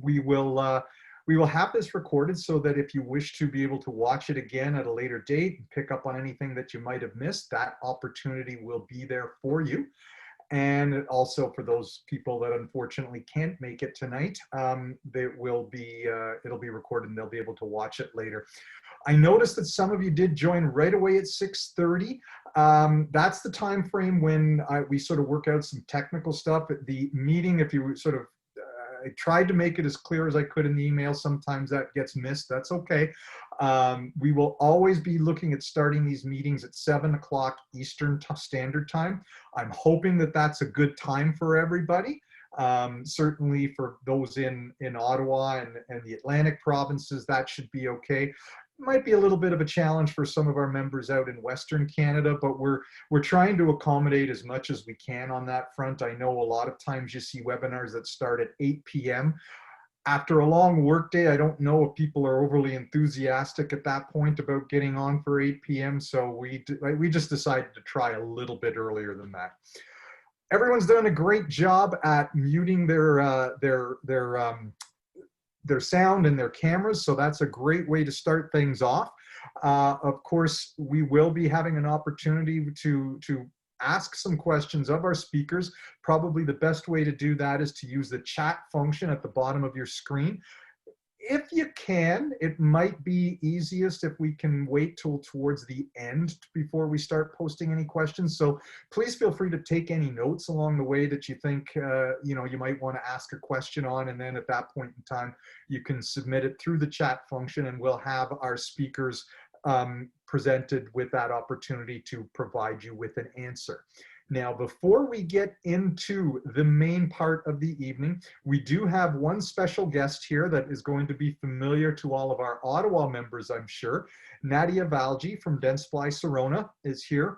we will have this recorded so that if you wish to be able to watch it again at a later date and pick up on anything that you might have missed, that opportunity will be there for you. And also for those people that unfortunately can't make it tonight, it'll be recorded and they'll be able to watch it later. I noticed that some of you did join right away at 6:30. That's the time frame when we sort of work out some technical stuff. The meeting, if you sort of, I tried to make it as clear as I could in the email. Sometimes that gets missed. That's okay. We will always be looking at starting these meetings at 7 o'clock Eastern Standard Time. I'm hoping that that's a good time for everybody. Certainly for those in Ottawa and the Atlantic provinces, that should be okay. Might be a little bit of a challenge for some of our members out in Western Canada, but we're trying to accommodate as much as we can on that front. I know a lot of times you see webinars that start at 8 p.m. After a long workday, I don't know if people are overly enthusiastic at that point about getting on for 8 p.m. So we just decided to try a little bit earlier than that. Everyone's done a great job at muting their sound and their cameras, so that's a great way to start things off. Of course, we will be having an opportunity to ask some questions of our speakers. Probably the best way to do that is to use the chat function at the bottom of your screen. If you can, it might be easiest if we can wait till towards the end before we start posting any questions. So please feel free to take any notes along the way that you think you might want to ask a question on, and then at that point in time, you can submit it through the chat function, and we'll have our speakers presented with that opportunity to provide you with an answer. Now, before we get into the main part of the evening, we do have one special guest here that is going to be familiar to all of our Ottawa members, I'm sure. Nadia Valji from Dentsply Sirona is here.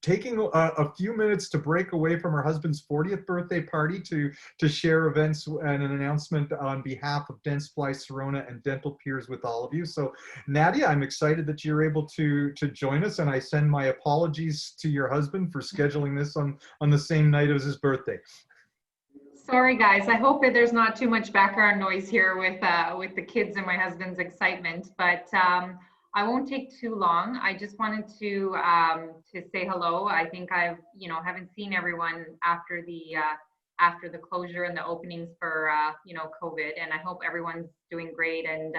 Taking a few minutes to break away from her husband's 40th birthday party to share events and an announcement on behalf of Dentsply Sirona and Dental Peers with all of you. So Nadia, I'm excited that you're able to join us, and I send my apologies to your husband for scheduling this on the same night as his birthday. Sorry guys, I hope that there's not too much background noise here with the kids and my husband's excitement, but I won't take too long. I just wanted to say hello. I think I've haven't seen everyone after the closure and the openings for COVID, and I hope everyone's doing great and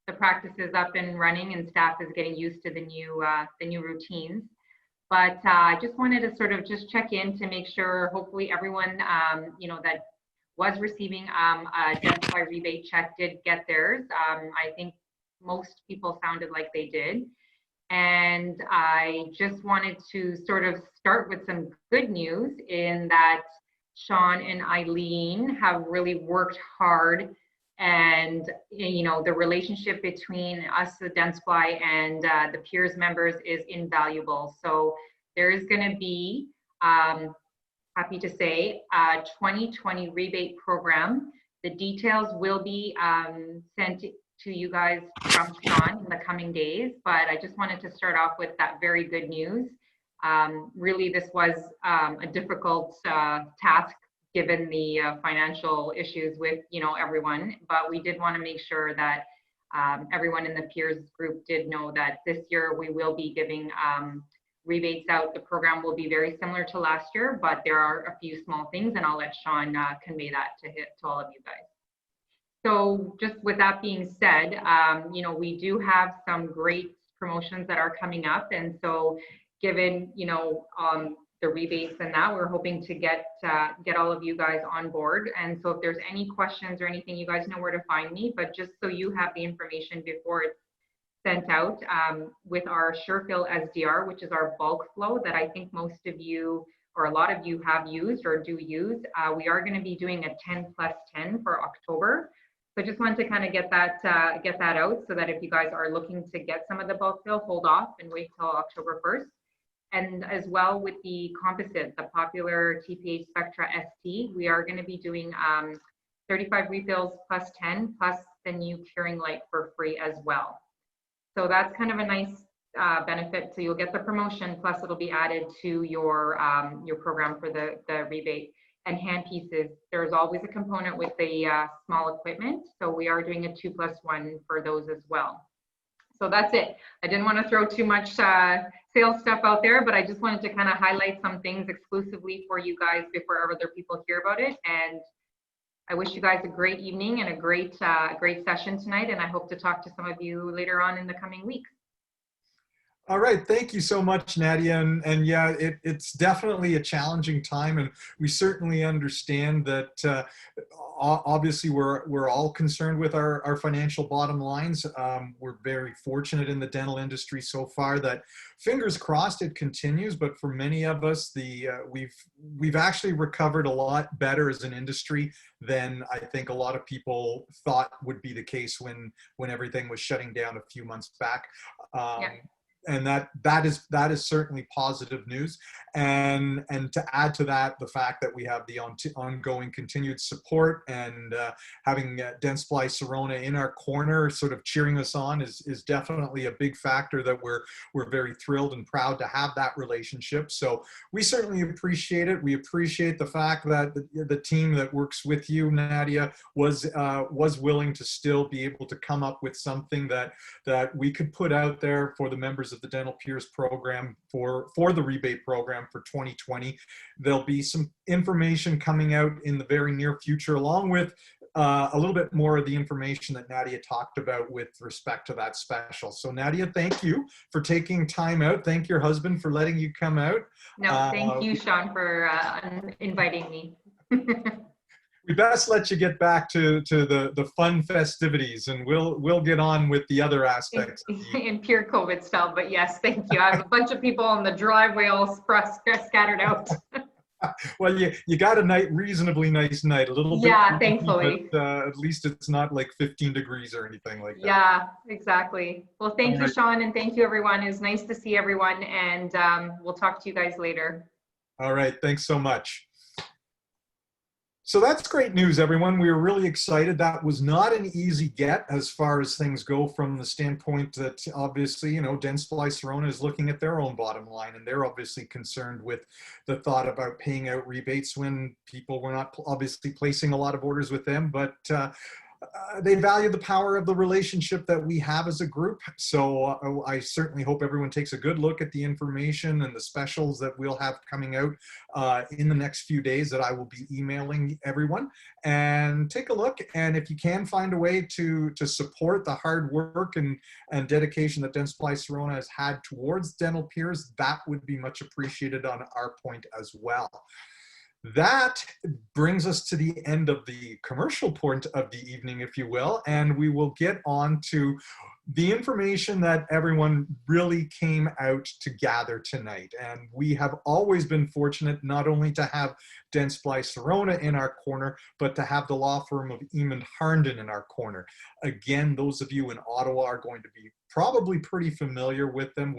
the practice is up and running and staff is getting used to the new routines. But I just wanted to sort of just check in to make sure hopefully everyone that was receiving a Dentsply rebate check did get theirs. I think most people sounded like they did. And I just wanted to sort of start with some good news in that Sean and Eileen have really worked hard, and the relationship between us, the Dentsply, and the Peers members is invaluable. So there is going to be, happy to say, a 2020 rebate program. The details will be sent to you guys from Sean in the coming days, but I just wanted to start off with that very good news. Really, this was a difficult task given the financial issues with everyone, but we did want to make sure that everyone in the Peers group did know that this year we will be giving rebates out. The program will be very similar to last year, but there are a few small things, and I'll let Sean convey that to all of you guys. So just with that being said, we do have some great promotions that are coming up. And so given, the rebates and that, we're hoping to get all of you guys on board. And so if there's any questions or anything, you guys know where to find me, but just so you have the information before it's sent out, with our SureFill SDR, which is our bulk flow that I think most of you or a lot of you have used or do use, we are going to be doing a 10+10 for October. So just wanted to kind of get that out so that if you guys are looking to get some of the bulk fill, hold off and wait till October 1st. And as well with the composite, the popular TPH Spectra ST, we are going to be doing 35 refills plus 10 plus the new curing light for free as well. So that's kind of a nice benefit. So you'll get the promotion plus it'll be added to your program for the rebate. and handpieces. There's always a component with the small equipment. So we are doing a 2+1 for those as well. So that's it. I didn't want to throw too much sales stuff out there, but I just wanted to kind of highlight some things exclusively for you guys before other people hear about it. And I wish you guys a great evening and a great session tonight. And I hope to talk to some of you later on in the coming weeks. All right, thank you so much, Nadia. And yeah, it's definitely a challenging time, and we certainly understand that. Obviously, we're all concerned with our financial bottom lines. We're very fortunate in the dental industry so far that, fingers crossed, it continues. But for many of us, we've actually recovered a lot better as an industry than I think a lot of people thought would be the case when everything was shutting down a few months back. Yeah. And that is certainly positive news. And to add to that, the fact that we have the ongoing continued support and having Dentsply Sirona in our corner, sort of cheering us on, is definitely a big factor that we're very thrilled and proud to have that relationship. So we certainly appreciate it. We appreciate the fact that the team that works with you, Nadia, was willing to still be able to come up with something that we could put out there for the members of the Dental Peers program for the rebate program for 2020. There'll be some information coming out in the very near future, along with a little bit more of the information that Nadia talked about with respect to that special. So Nadia, thank you for taking time out. Thank your husband for letting you come out. No, thank you, Sean, for inviting me. We best let you get back to the fun festivities, and we'll get on with the other aspects. In pure COVID style, but yes, thank you. I have a bunch of people on the driveway all scattered out. Well, you got a reasonably nice night, a little bit. Yeah, thankfully. But at least it's not like 15 degrees or anything like that. Yeah, exactly. Well, thank you, Sean, and thank you, everyone. It was nice to see everyone, and we'll talk to you guys later. All right, thanks so much. So that's great news, everyone. We were really excited. That was not an easy get as far as things go, from the standpoint that obviously, Dentsply Sirona is looking at their own bottom line, and they're obviously concerned with the thought about paying out rebates when people were not obviously placing a lot of orders with them. But they value the power of the relationship that we have as a group. So I certainly hope everyone takes a good look at the information and the specials that we'll have coming out in the next few days that I will be emailing everyone, and take a look. And if you can find a way to support the hard work and dedication that Dentsply Sirona has had towards Dental Peers, that would be much appreciated on our point as well. That brings us to the end of the commercial point of the evening, if you will, and we will get on to the information that everyone really came out to gather tonight. And we have always been fortunate not only to have Dentsply Sirona in our corner, but to have the law firm of Eamon Harnden in our corner. Again, those of you in Ottawa are going to be probably pretty familiar with them.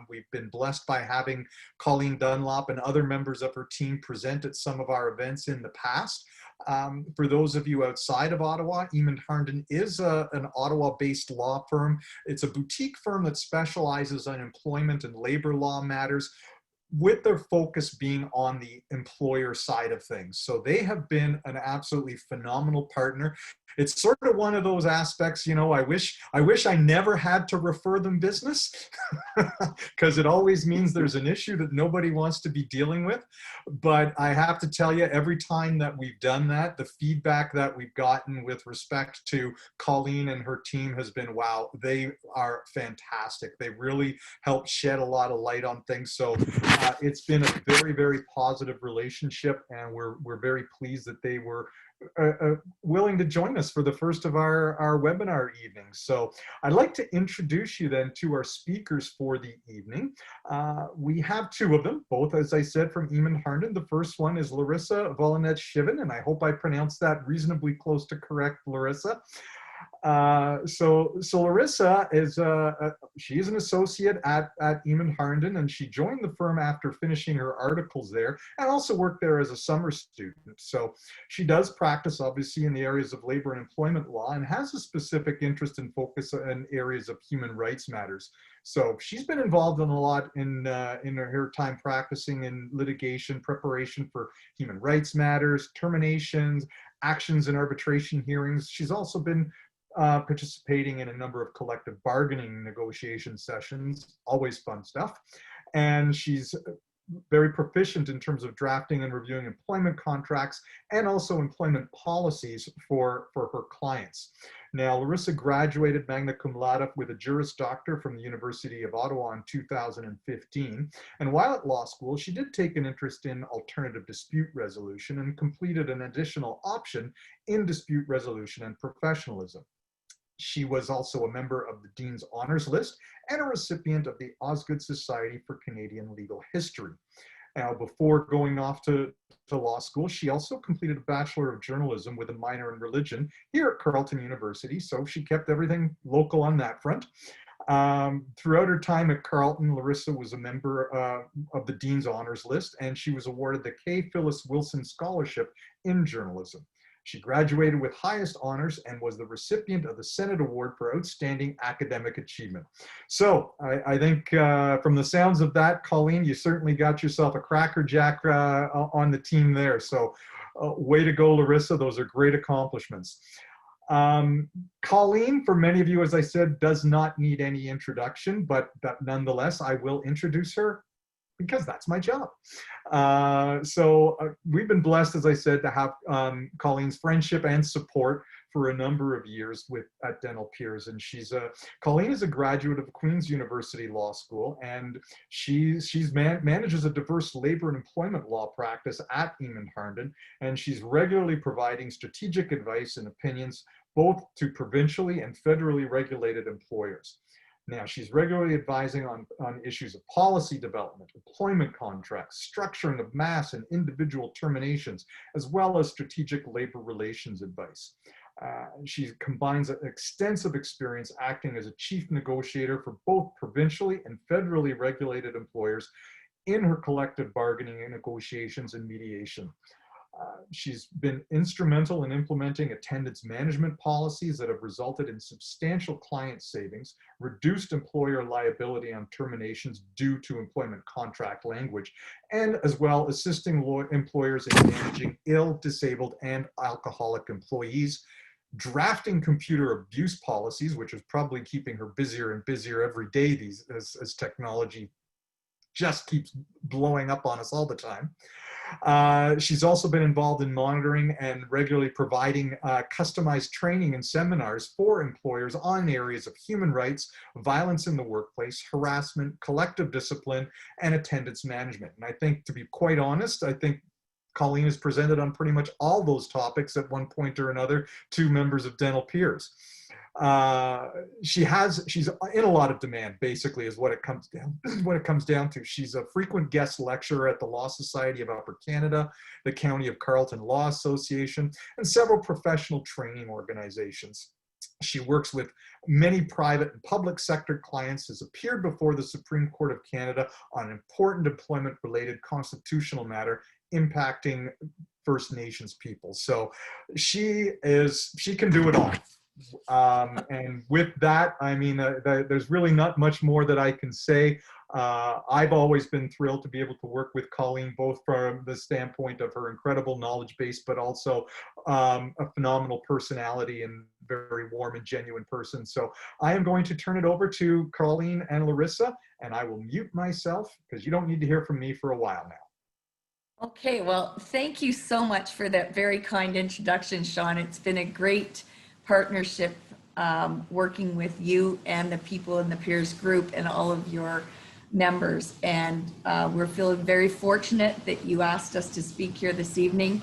We've been blessed by having Colleen Dunlop and other members of her team present at some of our events in the past. For those of you outside of Ottawa, Eamon Harnden is an Ottawa-based law firm. It's a boutique firm that specializes on employment and labor law matters, with their focus being on the employer side of things. So they have been an absolutely phenomenal partner. It's sort of one of those aspects, I wish I never had to refer them business, because it always means there's an issue that nobody wants to be dealing with. But I have to tell you, every time that we've done that, the feedback that we've gotten with respect to Colleen and her team has been, wow, they are fantastic. They really help shed a lot of light on things. So it's been a very, very positive relationship, and we're very pleased that they were willing to join us for the first of our webinar evenings. So I'd like to introduce you then to our speakers for the evening. We have two of them, both, as I said, from Eamon Harnden. The first one is Larissa Volinets Schieven, and I hope I pronounced that reasonably close to correct, Larissa. So Larissa is she's an associate at Eamon Harnden, and she joined the firm after finishing her articles there, and also worked there as a summer student. So she does practice, obviously, in the areas of labor and employment law, and has a specific interest and focus in areas of human rights matters. So she's been involved in a lot in her time practicing in litigation, preparation for human rights matters, terminations, actions and arbitration hearings. She's also been participating in a number of collective bargaining negotiation sessions, always fun stuff. And she's very proficient in terms of drafting and reviewing employment contracts and also employment policies for her clients. Now, Larissa graduated magna cum laude with a Juris Doctor from the University of Ottawa in 2015. And while at law school, she did take an interest in alternative dispute resolution and completed an additional option in dispute resolution and professionalism. She was also a member of the Dean's Honors List and a recipient of the Osgood Society for Canadian Legal History. Now, before going off to law school, she also completed a Bachelor of Journalism with a minor in religion here at Carleton University, so she kept everything local on that front. Throughout her time at Carleton, Larissa was a member of the Dean's Honors List, and she was awarded the K. Phyllis Wilson Scholarship in Journalism. She graduated with highest honors and was the recipient of the Senate Award for Outstanding Academic Achievement. So I think from the sounds of that, Colleen, you certainly got yourself a crackerjack on the team there. So way to go, Larissa. Those are great accomplishments. Colleen, for many of you, as I said, does not need any introduction, but nonetheless, I will introduce her because that's my job. We've been blessed, as I said, to have Colleen's friendship and support for a number of years at Dental Peers. And Colleen is a graduate of Queen's University Law School, and she manages a diverse labor and employment law practice at Eamon Harnden, and she's regularly providing strategic advice and opinions both to provincially and federally regulated employers. Now, she's regularly advising on issues of policy development, employment contracts, structuring of mass and individual terminations, as well as strategic labor relations advice. She combines an extensive experience acting as a chief negotiator for both provincially and federally regulated employers in her collective bargaining and negotiations and mediation. She's been instrumental in implementing attendance management policies that have resulted in substantial client savings, reduced employer liability on terminations due to employment contract language, and as well assisting employers in managing ill, disabled, and alcoholic employees, drafting computer abuse policies, which is probably keeping her busier and busier every day as technology just keeps blowing up on us all the time. She's also been involved in monitoring and regularly providing customized training and seminars for employers on areas of human rights, violence in the workplace, harassment, collective discipline, and attendance management. And I think, to be quite honest, I think Colleen has presented on pretty much all those topics at one point or another to members of Dental Peers. She's in a lot of demand, basically, is what it comes down to. She's a frequent guest lecturer at the Law Society of Upper Canada, the County of Carleton Law Association, and several professional training organizations. She works with many private and public sector clients, has appeared before the Supreme Court of Canada on an important employment-related constitutional matter impacting First Nations people. So she can do it all. And with that, I mean, there's really not much more that I can say. I've always been thrilled to be able to work with Colleen, both from the standpoint of her incredible knowledge base, but also a phenomenal personality and very warm and genuine person. So I am going to turn it over to Colleen and Larissa, and I will mute myself because you don't need to hear from me for a while now. Okay, well, thank you so much for that very kind introduction, Sean. It's been a great partnership working with you and the people in the Peers group and all of your members. And we're feeling very fortunate that you asked us to speak here this evening.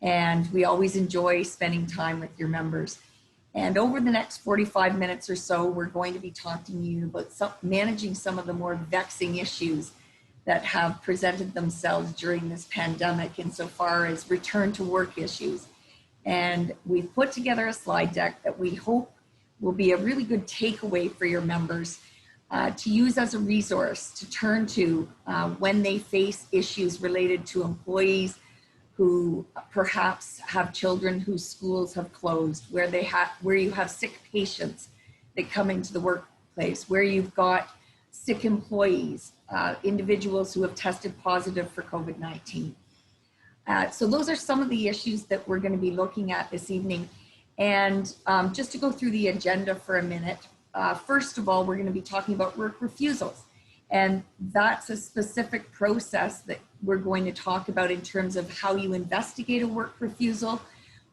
And we always enjoy spending time with your members. And over the next 45 minutes or so, we're going to be talking to you about managing some of the more vexing issues that have presented themselves during this pandemic insofar as return to work issues. And we've put together a slide deck that we hope will be a really good takeaway for your members to use as a resource to turn to when they face issues related to employees who perhaps have children whose schools have closed, where you have sick patients that come into the workplace, where you've got sick employees, individuals who have tested positive for COVID-19. So those are some of the issues that we're going to be looking at this evening. And just to go through the agenda for a minute, first of all, we're going to be talking about work refusals. And that's a specific process that we're going to talk about in terms of how you investigate a work refusal,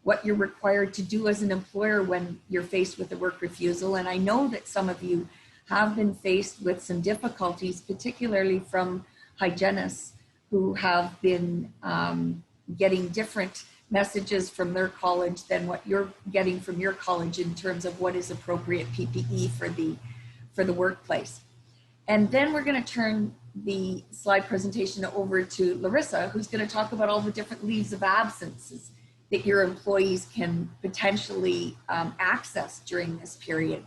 what you're required to do as an employer when you're faced with a work refusal. And I know that some of you have been faced with some difficulties, particularly from hygienists who have been getting different messages from their college than what you're getting from your college in terms of what is appropriate PPE for the workplace. And then we're going to turn the slide presentation over to Larissa, who's going to talk about all the different leaves of absences that your employees can potentially access during this period.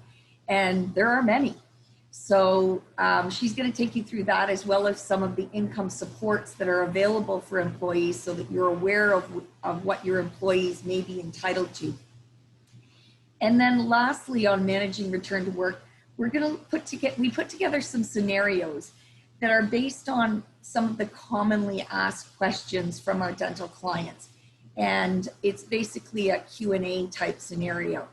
And there are many. So she's going to take you through that, as well as some of the income supports that are available for employees, so that you're aware of what your employees may be entitled to. And then lastly, on managing return to work, we're going to we put together some scenarios that are based on some of the commonly asked questions from our dental clients. And it's basically a Q&A type scenario.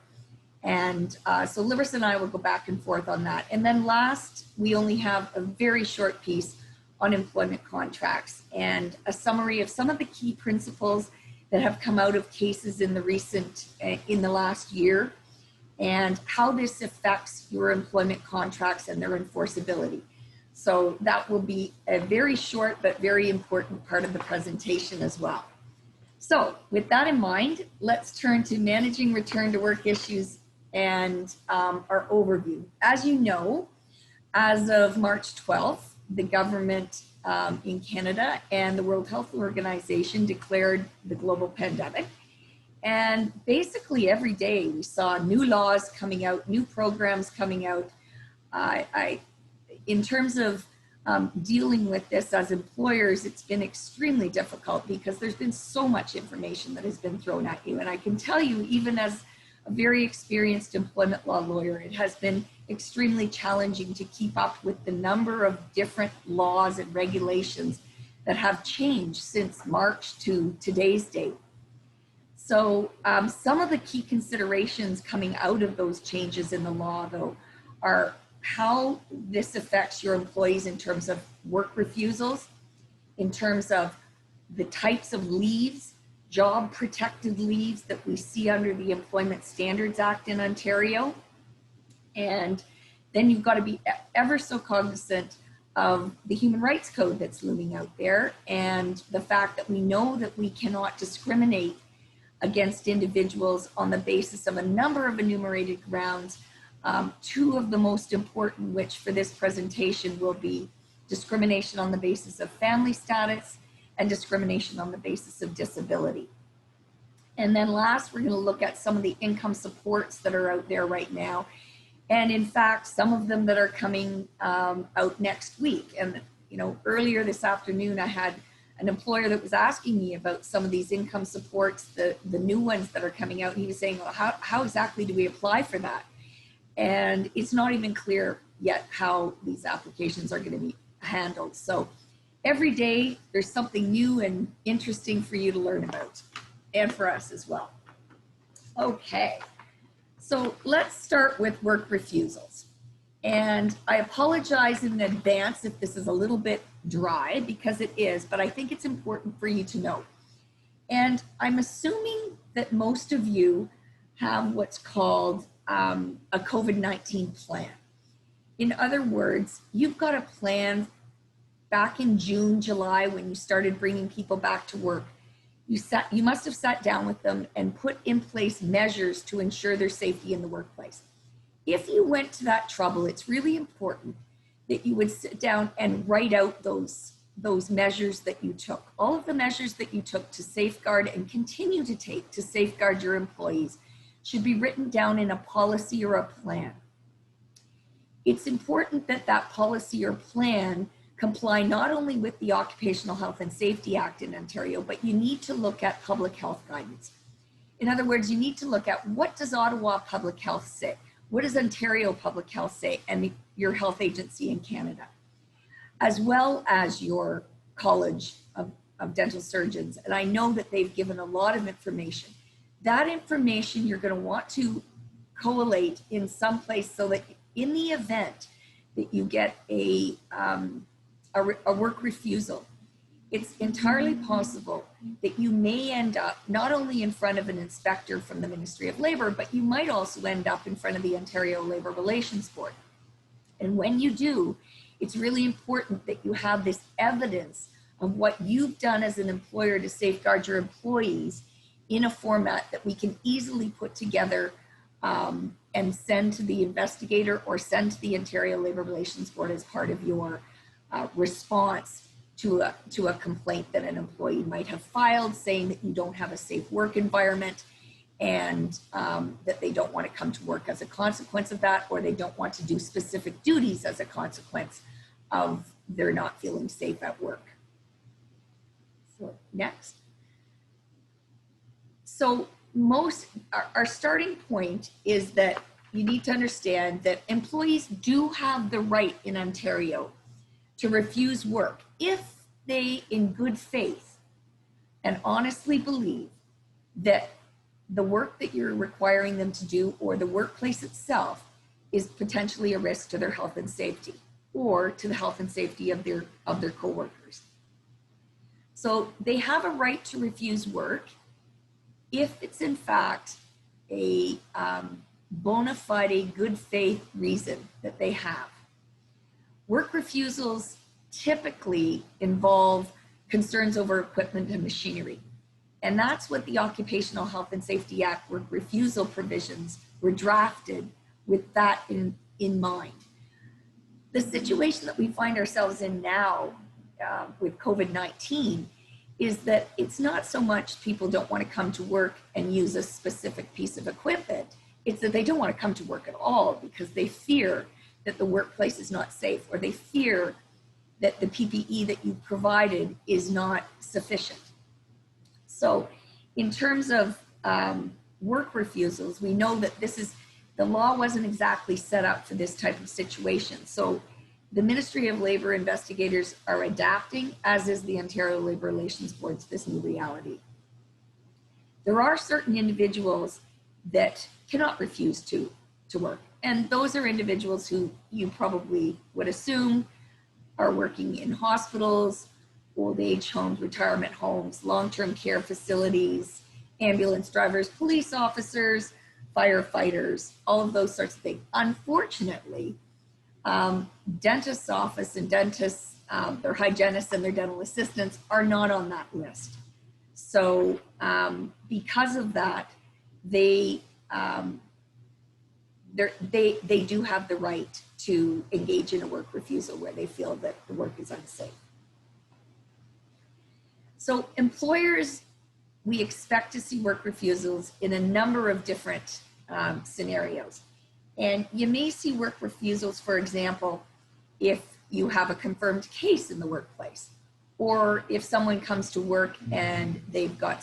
And so Larissa and I will go back and forth on that. And then last, we only have a very short piece on employment contracts and a summary of some of the key principles that have come out of cases in the last year, and how this affects your employment contracts and their enforceability. So that will be a very short but very important part of the presentation as well. So with that in mind, let's turn to managing return to work issues and our overview. As you know, as of March 12th, the government in Canada and the World Health Organization declared the global pandemic. And basically every day we saw new laws coming out, new programs coming out. In terms of dealing with this as employers, it's been extremely difficult because there's been so much information that has been thrown at you. And I can tell you, even as a very experienced employment law lawyer, it has been extremely challenging to keep up with the number of different laws and regulations that have changed since March to today's date. So some of the key considerations coming out of those changes in the law, though, are how this affects your employees in terms of work refusals, in terms of the types of leaves, job protected leaves that we see under the Employment Standards Act in Ontario. And then you've got to be ever so cognizant of the Human Rights Code that's looming out there, and the fact that we know that we cannot discriminate against individuals on the basis of a number of enumerated grounds. Two of the most important, which for this presentation will be discrimination on the basis of family status and discrimination on the basis of disability. And then last, we're going to look at some of the income supports that are out there right now. And in fact, some of them that are coming out next week. And earlier this afternoon, I had an employer that was asking me about some of these income supports, the new ones that are coming out. And he was saying, well, how exactly do we apply for that? And it's not even clear yet how these applications are going to be handled. So every day there's something new and interesting for you to learn about, and for us as well. Okay, so let's start with work refusals. And I apologize in advance if this is a little bit dry, because it is, but I think it's important for you to know. And I'm assuming that most of you have what's called a COVID-19 plan. In other words, you've got a plan back in June, July, when you started bringing people back to work. You must have sat down with them and put in place measures to ensure their safety in the workplace. If you went to that trouble, it's really important that you would sit down and write out those those measures that you took, all of the measures that you took to safeguard and continue to take to safeguard your employees, should be written down in a policy or a plan. It's important that that policy or plan comply not only with the Occupational Health and Safety Act in Ontario, but you need to look at public health guidance. In other words, you need to look at, what does Ottawa Public Health say? What does Ontario Public Health say, and your health agency in Canada, as well as your College of Dental Surgeons. And I know that they've given a lot of information. That information you're going to want to collate in some place, so that in the event that you get a work refusal, it's entirely possible that you may end up not only in front of an inspector from the Ministry of Labour, but you might also end up in front of the Ontario Labour Relations Board. And when you do, it's really important that you have this evidence of what you've done as an employer to safeguard your employees in a format that we can easily put together and send to the investigator or send to the Ontario Labour Relations Board as part of your response to a complaint that an employee might have filed, saying that you don't have a safe work environment, and that they don't want to come to work as a consequence of that, or they don't want to do specific duties as a consequence of their not feeling safe at work. So next. So our starting point is that you need to understand that employees do have the right in Ontario to refuse work if they, in good faith and honestly believe that the work that you're requiring them to do, or the workplace itself, is potentially a risk to their health and safety, or to the health and safety of their coworkers. So they have a right to refuse work if it's in fact a bona fide good faith reason that they have. Work refusals typically involve concerns over equipment and machinery. And that's what the Occupational Health and Safety Act work refusal provisions were drafted with that in mind. The situation that we find ourselves in now with COVID-19 is that it's not so much people don't want to come to work and use a specific piece of equipment. It's that they don't want to come to work at all because they fear that the workplace is not safe, or they fear that the PPE that you provided is not sufficient. So in terms of work refusals, we know that the law wasn't exactly set up for this type of situation. So the Ministry of Labour investigators are adapting, as is the Ontario Labour Relations Board, to this new reality. There are certain individuals that cannot refuse to work. And those are individuals who you probably would assume are working in hospitals, old age homes, retirement homes, long-term care facilities, ambulance drivers, police officers, firefighters, all of those sorts of things. Unfortunately, dentist's office and dentists, their hygienists and their dental assistants are not on that list. So because of that, they do have the right to engage in a work refusal where they feel that the work is unsafe. So employers, we expect to see work refusals in a number of different scenarios. And you may see work refusals, for example, if you have a confirmed case in the workplace, or if someone comes to work and they've got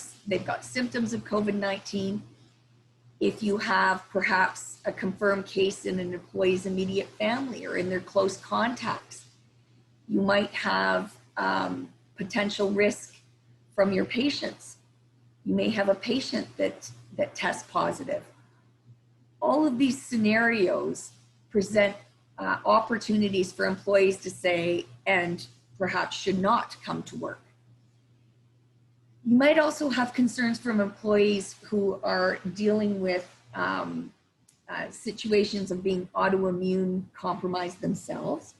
symptoms of COVID-19, if you have perhaps a confirmed case in an employee's immediate family or in their close contacts. You might have potential risk from your patients. You may have a patient that tests positive. All of these scenarios present opportunities for employees to say, and perhaps should not come to work. You might also have concerns from employees who are dealing with situations of being autoimmune compromised themselves,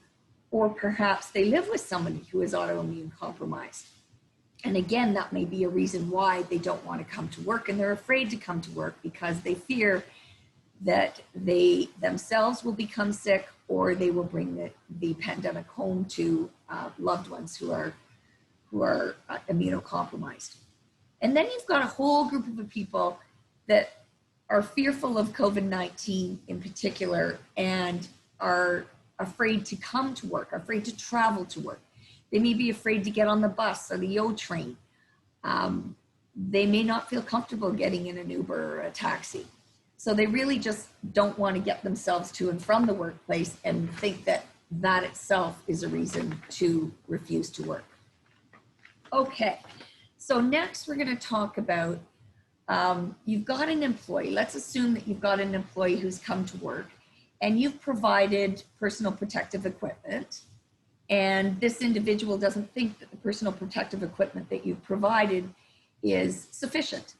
or perhaps they live with somebody who is autoimmune compromised. And again, that may be a reason why they don't want to come to work, and they're afraid to come to work because they fear that they themselves will become sick, or they will bring the pandemic home to loved ones who are immunocompromised. And then you've got a whole group of people that are fearful of COVID-19 in particular and are afraid to come to work, afraid to travel to work. They may be afraid to get on the bus or the O train. They may not feel comfortable getting in an Uber or a taxi. So they really just don't want to get themselves to and from the workplace and think that that itself is a reason to refuse to work. Okay, so next we're going to talk about, you've got an employee. Let's assume that you've got an employee who's come to work and you've provided personal protective equipment, and this individual doesn't think that the personal protective equipment that you've provided is sufficient.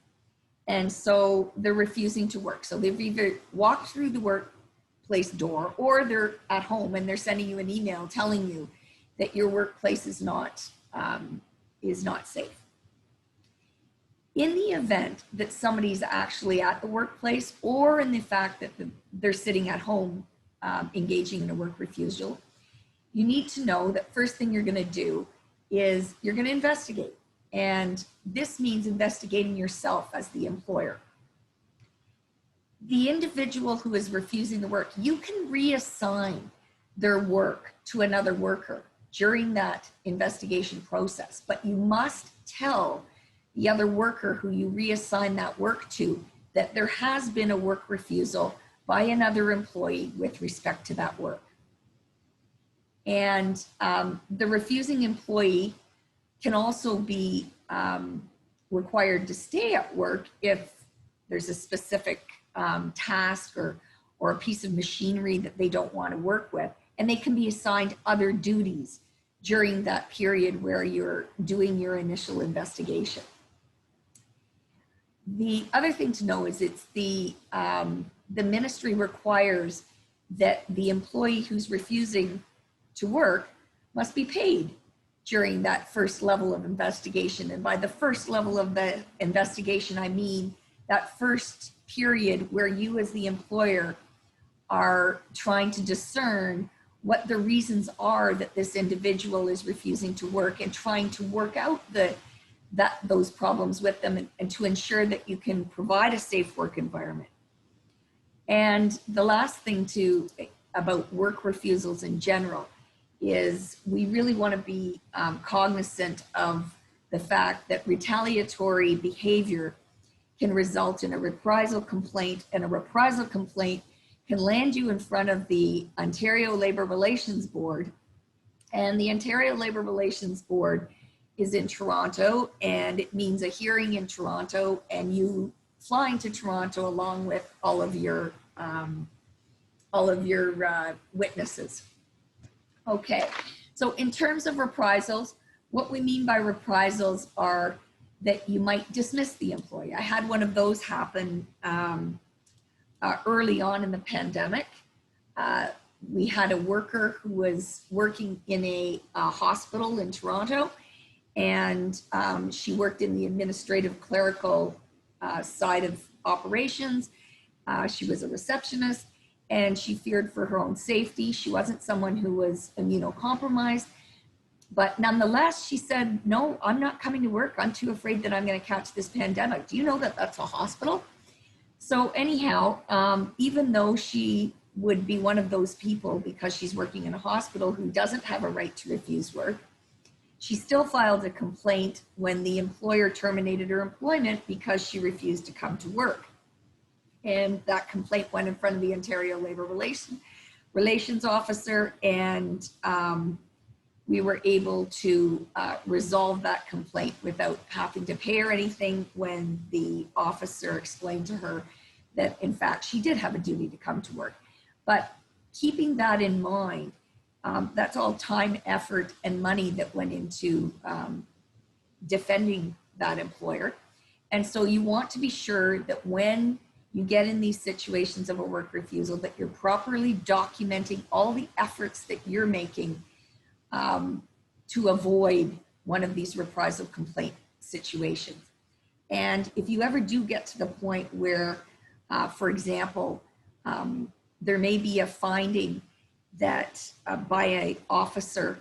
And so they're refusing to work. So they've either walked through the workplace door, or they're at home and they're sending you an email telling you that your workplace is not safe. In the event that somebody's actually at the workplace, or in the fact that they're sitting at home engaging in a work refusal, you need to know that first thing you're going to do is you're going to investigate. And this means investigating yourself as the employer. The individual who is refusing to work, you can reassign their work to another worker during that investigation process, but you must tell the other worker who you reassign that work to that there has been a work refusal by another employee with respect to that work. And the refusing employee can also be required to stay at work if there's a specific task or a piece of machinery that they don't want to work with, and they can be assigned other duties during that period where you're doing your initial investigation. The other thing to know is it's the ministry requires that the employee who's refusing to work must be paid during that first level of investigation. And by the first level of the investigation, I mean that first period where you as the employer are trying to discern what the reasons are that this individual is refusing to work, and trying to work out those problems with them, and to ensure that you can provide a safe work environment. And the last thing about work refusals in general is we really want to be cognizant of the fact that retaliatory behavior can result in a reprisal complaint, and a reprisal complaint can land you in front of the Ontario Labour Relations Board. And the Ontario Labour Relations Board is in Toronto, and it means a hearing in Toronto, and you flying to Toronto along with all of your witnesses. Okay, so in terms of reprisals, what we mean by reprisals are that you might dismiss the employee. I had one of those happen early on in the pandemic. We had a worker who was working in a hospital in Toronto, and she worked in the administrative clerical side of operations. She was a receptionist, and she feared for her own safety. She wasn't someone who was immunocompromised, but nonetheless, she said, no, I'm not coming to work. I'm too afraid that I'm going to catch this pandemic. Do you know that that's a hospital? So anyhow, even though she would be one of those people, because she's working in a hospital, who doesn't have a right to refuse work, she still filed a complaint when the employer terminated her employment because she refused to come to work. And that complaint went in front of the Ontario Labour Relations Officer, and we were able to resolve that complaint without having to pay her anything, when the officer explained to her that in fact she did have a duty to come to work. But keeping that in mind, that's all time, effort, and money that went into defending that employer. And so you want to be sure that when you get in these situations of a work refusal, that you're properly documenting all the efforts that you're making to avoid one of these reprisal complaint situations. And if you ever do get to the point where, for example, there may be a finding that by an officer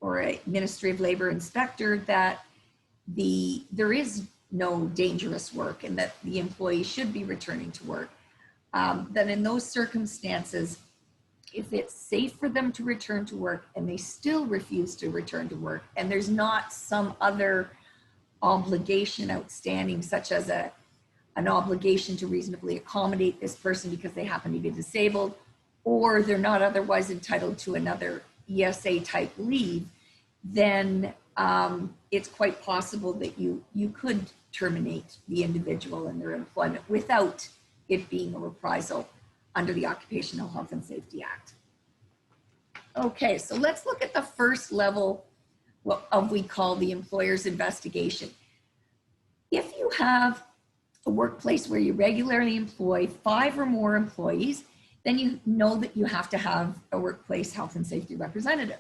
or a Ministry of Labor inspector that there is no dangerous work and that the employee should be returning to work. Then in those circumstances, if it's safe for them to return to work and they still refuse to return to work, and there's not some other obligation outstanding, such as an obligation to reasonably accommodate this person because they happen to be disabled, or they're not otherwise entitled to another ESA type leave, then it's quite possible that you could terminate the individual in their employment without it being a reprisal under the Occupational Health and Safety Act. Okay, so let's look at the first level of we call the employer's investigation. If you have a workplace where you regularly employ 5 or more employees, then you know that you have to have a workplace health and safety representative.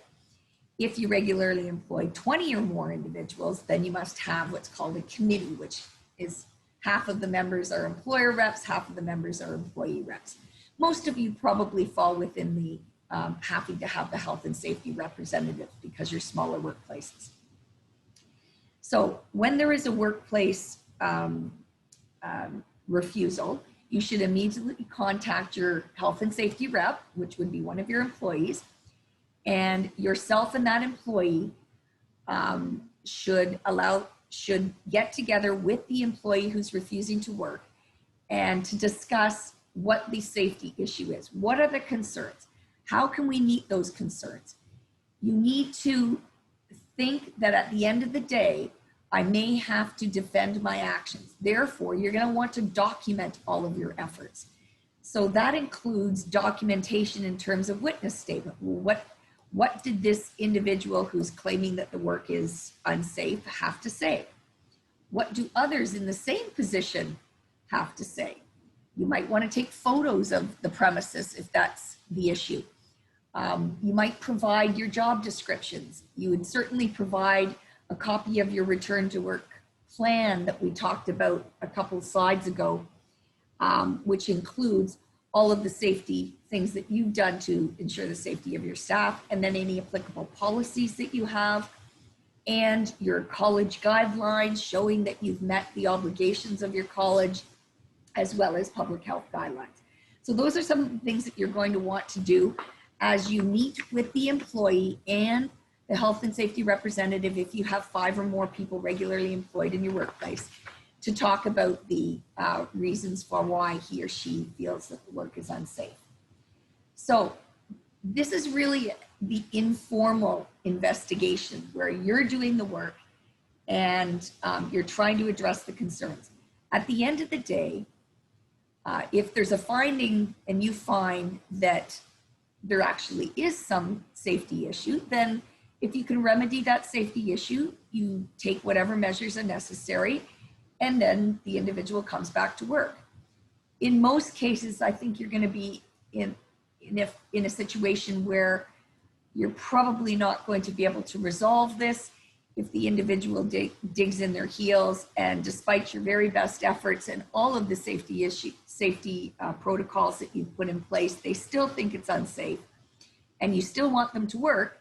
If you regularly employ 20 or more individuals, then you must have what's called a committee, which is half of the members are employer reps, half of the members are employee reps. Most of you probably fall within the having to have the health and safety representative because you're smaller workplaces. So when there is a workplace refusal, you should immediately contact your health and safety rep, which would be one of your employees, and yourself and that employee should get together with the employee who's refusing to work and to discuss what the safety issue is. What are the concerns? How can we meet those concerns? You need to think that at the end of the day, I may have to defend my actions. Therefore, you're going to want to document all of your efforts. So that includes documentation in terms of witness statement. What did this individual who's claiming that the work is unsafe have to say? What do others in the same position have to say? You might want to take photos of the premises if that's the issue. You might provide your job descriptions. You would certainly provide a copy of your return to work plan that we talked about a couple slides ago, which includes all of the safety things that you've done to ensure the safety of your staff, and then any applicable policies that you have, and your college guidelines showing that you've met the obligations of your college, as well as public health guidelines. So those are some of the things that you're going to want to do as you meet with the employee and the health and safety representative, if you have 5 or more people regularly employed in your workplace, to talk about the reasons for why he or she feels that the work is unsafe. So this is really the informal investigation where you're doing the work and you're trying to address the concerns. At the end of the day, if there's a finding and you find that there actually is some safety issue, then if you can remedy that safety issue, you take whatever measures are necessary, and then the individual comes back to work. In most cases, I think you're going to be in a situation where you're probably not going to be able to resolve this if the individual digs in their heels, and despite your very best efforts and all of the safety protocols that you've put in place, they still think it's unsafe and you still want them to work.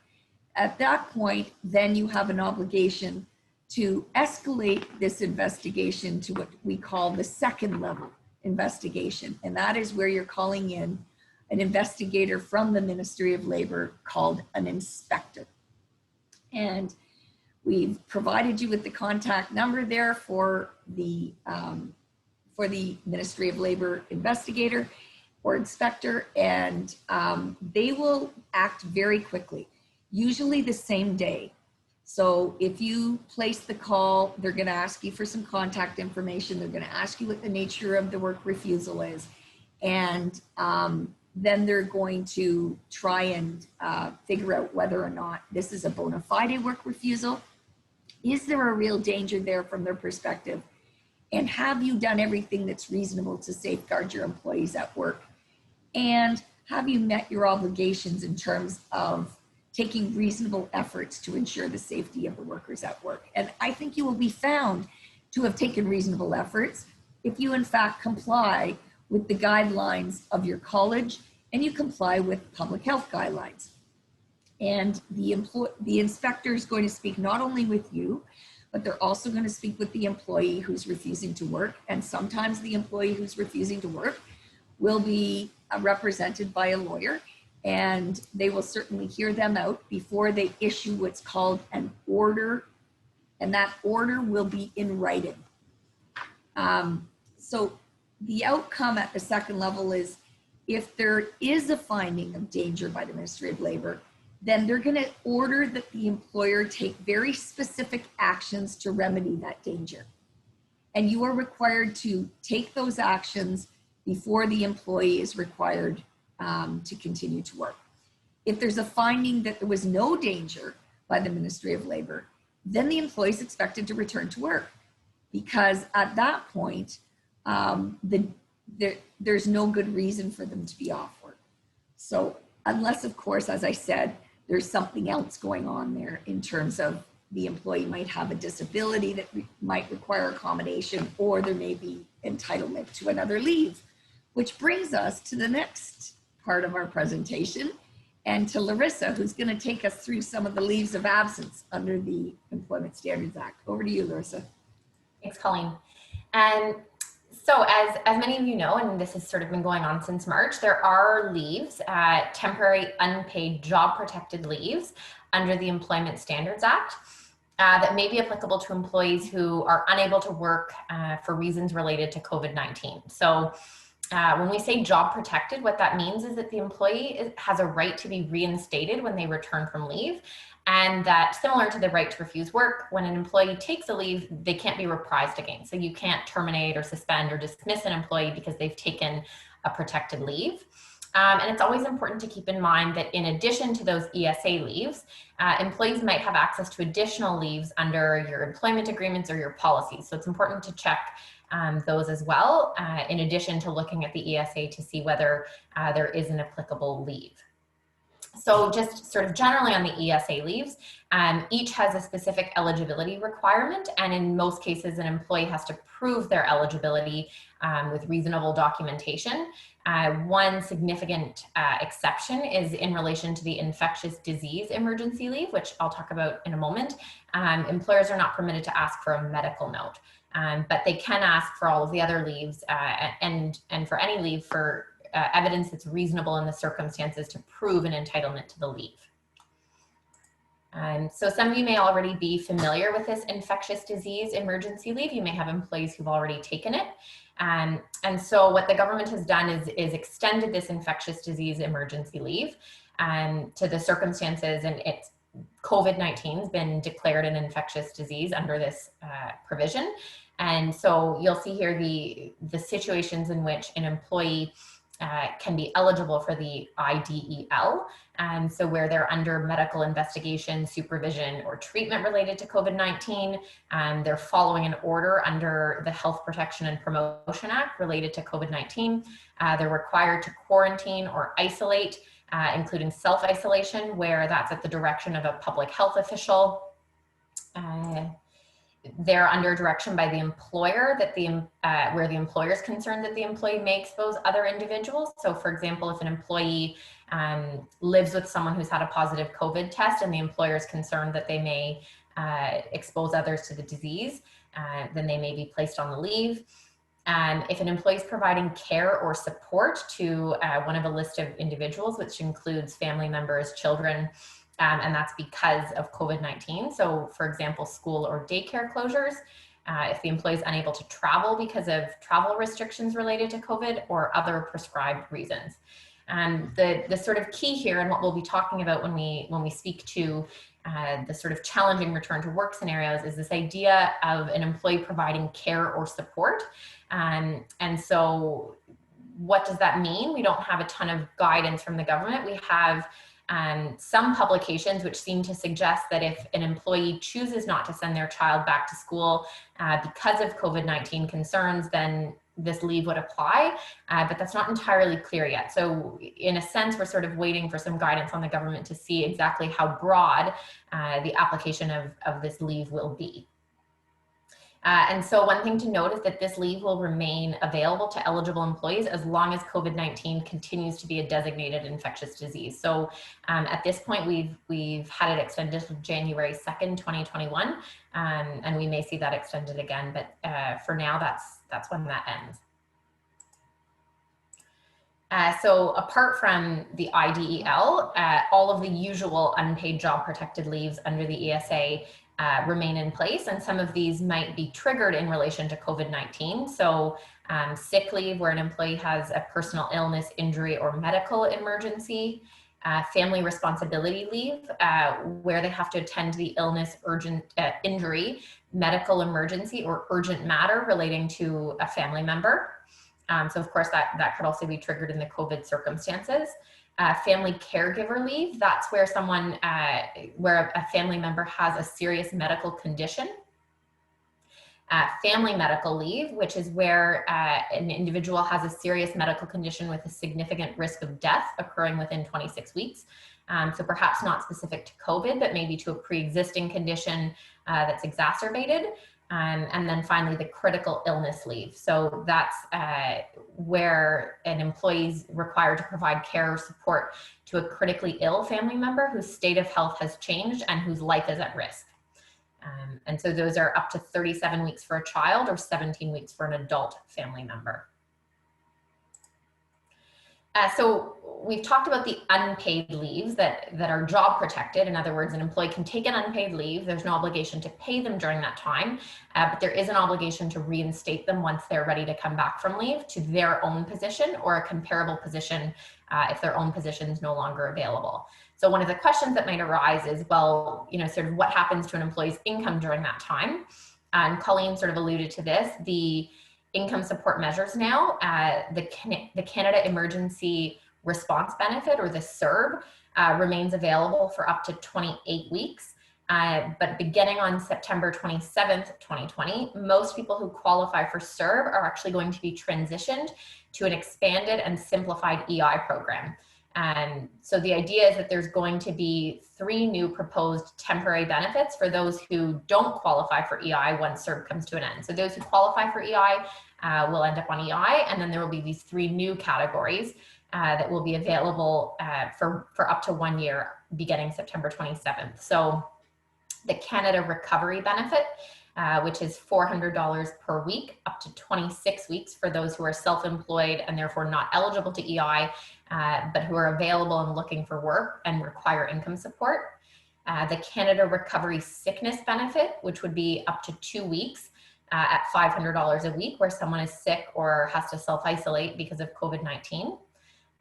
At that point, then you have an obligation to escalate this investigation to what we call the second level investigation. And that is where you're calling in an investigator from the Ministry of Labor called an inspector. And we've provided you with the contact number there for the Ministry of Labor investigator or inspector, and they will act very quickly, usually the same day. So if you place the call, they're going to ask you for some contact information. They're going to ask you what the nature of the work refusal is. And then they're going to try and figure out whether or not this is a bona fide work refusal. Is there a real danger there from their perspective? And have you done everything that's reasonable to safeguard your employees at work? And have you met your obligations in terms of taking reasonable efforts to ensure the safety of the workers at work? And I think you will be found to have taken reasonable efforts if you in fact comply with the guidelines of your college and you comply with public health guidelines. And the inspector is going to speak not only with you, but they're also going to speak with the employee who's refusing to work. And sometimes the employee who's refusing to work will be represented by a lawyer, and they will certainly hear them out before they issue what's called an order, and that order will be in writing. So the outcome at the second level is if there is a finding of danger by the Ministry of Labor, then they're going to order that the employer take very specific actions to remedy that danger. And you are required to take those actions before the employee is required to continue to work. If there's a finding that there was no danger by the Ministry of Labor, then the employee is expected to return to work, because at that point, there's no good reason for them to be off work. So unless, of course, as I said, there's something else going on there in terms of the employee might have a disability that might require accommodation, or there may be entitlement to another leave, which brings us to the next part of our presentation and to Larissa, who's going to take us through some of the leaves of absence under the Employment Standards Act. Over to you, Larissa. Thanks, Colleen. And so as many of you know, and this has sort of been going on since March, there are leaves, temporary unpaid job protected leaves under the Employment Standards Act that may be applicable to employees who are unable to work for reasons related to COVID-19. So when we say job protected, what that means is that the employee has a right to be reinstated when they return from leave. And that, similar to the right to refuse work, when an employee takes a leave, they can't be reprised again. So you can't terminate or suspend or dismiss an employee because they've taken a protected leave. And it's always important to keep in mind that in addition to those ESA leaves, employees might have access to additional leaves under your employment agreements or your policies. So it's important to check those as well, in addition to looking at the ESA to see whether there is an applicable leave. So just sort of generally on the ESA leaves, each has a specific eligibility requirement, and in most cases an employee has to prove their eligibility with reasonable documentation. One significant exception is in relation to the infectious disease emergency leave, which I'll talk about in a moment. Employers are not permitted to ask for a medical note, but they can ask for all of the other leaves and for any leave for evidence that's reasonable in the circumstances to prove an entitlement to the leave. So some of you may already be familiar with this infectious disease emergency leave. You may have employees who've already taken it. And so what the government has done is extended this infectious disease emergency leave to the circumstances, and it's COVID-19 has been declared an infectious disease under this provision. And so you'll see here the situations in which an employee can be eligible for the IDEL. And so where they're under medical investigation, supervision, or treatment related to COVID-19, they're following an order under the Health Protection and Promotion Act related to COVID-19. They're required to quarantine or isolate, including self-isolation, where that's at the direction of a public health official. They're under direction by the employer that where the employer is concerned that the employee may expose other individuals. So for example, if an employee lives with someone who's had a positive COVID test and the employer is concerned that they may expose others to the disease, then they may be placed on the leave. If an employee is providing care or support to one of a list of individuals, which includes family members, children, and that's because of COVID-19. So for example, school or daycare closures, if the employee is unable to travel because of travel restrictions related to COVID or other prescribed reasons. The sort of key here, and what we'll be talking about when we speak to the sort of challenging return to work scenarios, is this idea of an employee providing care or support. And so what does that mean? We don't have a ton of guidance from the government. We have some publications which seem to suggest that if an employee chooses not to send their child back to school because of COVID-19 concerns, then this leave would apply, but that's not entirely clear yet. So in a sense, we're sort of waiting for some guidance on the government to see exactly how broad the application of this leave will be. And so one thing to note is that this leave will remain available to eligible employees as long as COVID-19 continues to be a designated infectious disease. So at this point, we've had it extended to January 2nd, 2021, and we may see that extended again, but for now, that's when that ends. So apart from the IDEL, all of the usual unpaid job protected leaves under the ESA remain in place, and some of these might be triggered in relation to COVID-19. So sick leave where an employee has a personal illness, injury, or medical emergency. Family responsibility leave where they have to attend to the illness, urgent injury, medical emergency, or urgent matter relating to a family member. So of course that could also be triggered in the COVID circumstances. Family caregiver leave, that's where someone, where a family member has a serious medical condition. Family medical leave, which is where an individual has a serious medical condition with a significant risk of death occurring within 26 weeks. So perhaps not specific to COVID, but maybe to a pre-existing condition that's exacerbated. And then finally, the critical illness leave. So that's where an employee is required to provide care or support to a critically ill family member whose state of health has changed and whose life is at risk. And so those are up to 37 weeks for a child or 17 weeks for an adult family member. So we've talked about the unpaid leaves that are job protected. In other words, an employee can take an unpaid leave. There's no obligation to pay them during that time, but there is an obligation to reinstate them once they're ready to come back from leave to their own position or a comparable position if their own position is no longer available. So one of the questions that might arise is, well, you know, sort of what happens to an employee's income during that time? And Colleen sort of alluded to this. The income support measures now, the Canada Emergency Response Benefit, or the CERB, remains available for up to 28 weeks. But beginning on September 27th, 2020, most people who qualify for CERB are actually going to be transitioned to an expanded and simplified EI program. So the idea is that there's going to be 3 new proposed temporary benefits for those who don't qualify for EI once CERB comes to an end. So those who qualify for EI will end up on EI, and then there will be these 3 new categories that will be available for up to 1 year beginning September 27th. So the Canada Recovery Benefit, which is $400 per week, up to 26 weeks for those who are self-employed and therefore not eligible to EI, but who are available and looking for work and require income support. The Canada Recovery Sickness Benefit, which would be up to 2 weeks at $500 a week where someone is sick or has to self-isolate because of COVID-19.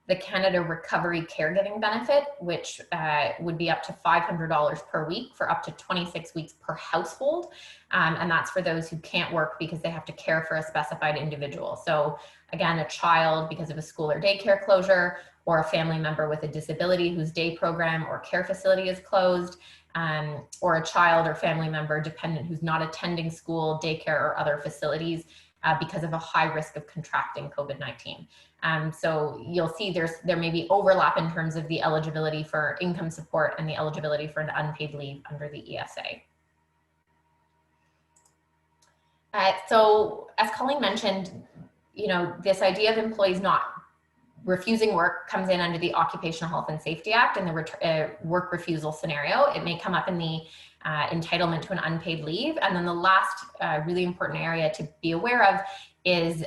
The Canada Recovery Caregiving Benefit, which would be up to $500 per week for up to 26 weeks per household. And that's for those who can't work because they have to care for a specified individual. So again, a child because of a school or daycare closure, or a family member with a disability whose day program or care facility is closed, or a child or family member dependent who's not attending school, daycare, or other facilities because of a high risk of contracting COVID-19. So you'll see there may be overlap in terms of the eligibility for income support and the eligibility for an unpaid leave under the ESA. So as Colleen mentioned, you know, this idea of employees not refusing work comes in under the Occupational Health and Safety Act and the work refusal scenario. It may come up in the entitlement to an unpaid leave. And then the last really important area to be aware of is